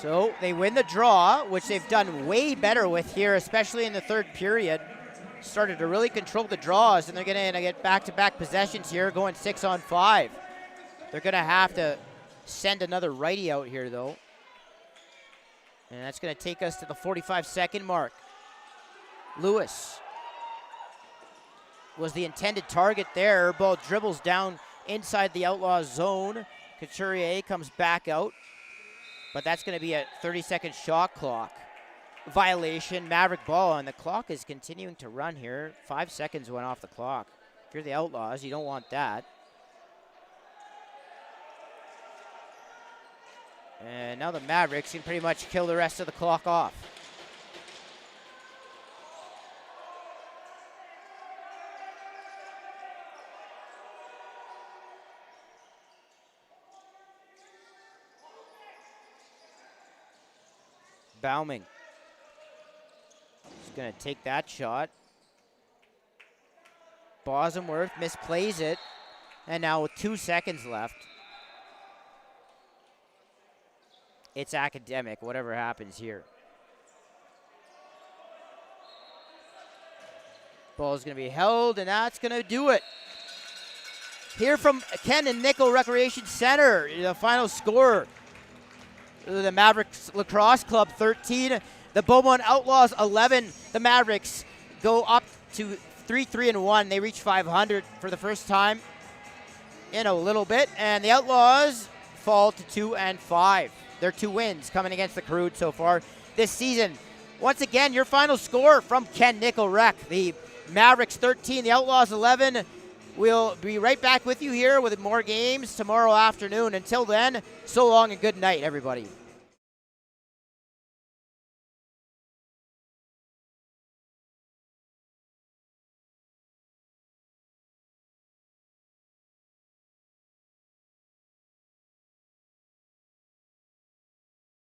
So they win the draw, which they've done way better with here, especially in the third period. Started to really control the draws, and they're going to get back-to-back possessions here, going 6-on-5. They're going to have to send another righty out here, though. And that's going to take us to the 45-second mark. Lewis was the intended target there. Ball dribbles down inside the Outlaws zone. Couturier comes back out. But that's going to be a 30-second shot clock violation. Maverick ball, and the clock is continuing to run here. 5 seconds went off the clock. If you're the Outlaws, you don't want that. And now the Mavericks can pretty much kill the rest of the clock off. Beaumont is going to take that shot. Bosworth misplays it. And now with 2 seconds left, it's academic, whatever happens here. Ball is going to be held, and that's going to do it. Here from Ken and Nickel Recreation Center, the final score. The Mavericks Lacrosse Club 13, the Beaumont Outlaws 11. The Mavericks go up to 3-3-1. They reach 500 for the first time in a little bit, and the Outlaws fall to 2-5. Their 2 wins coming against the Crude so far this season. Once again, your final score from Ken Nickel Rec. The Mavericks 13, the Outlaws 11. We'll be right back with you here with more games tomorrow afternoon. Until then, so long and good night, everybody.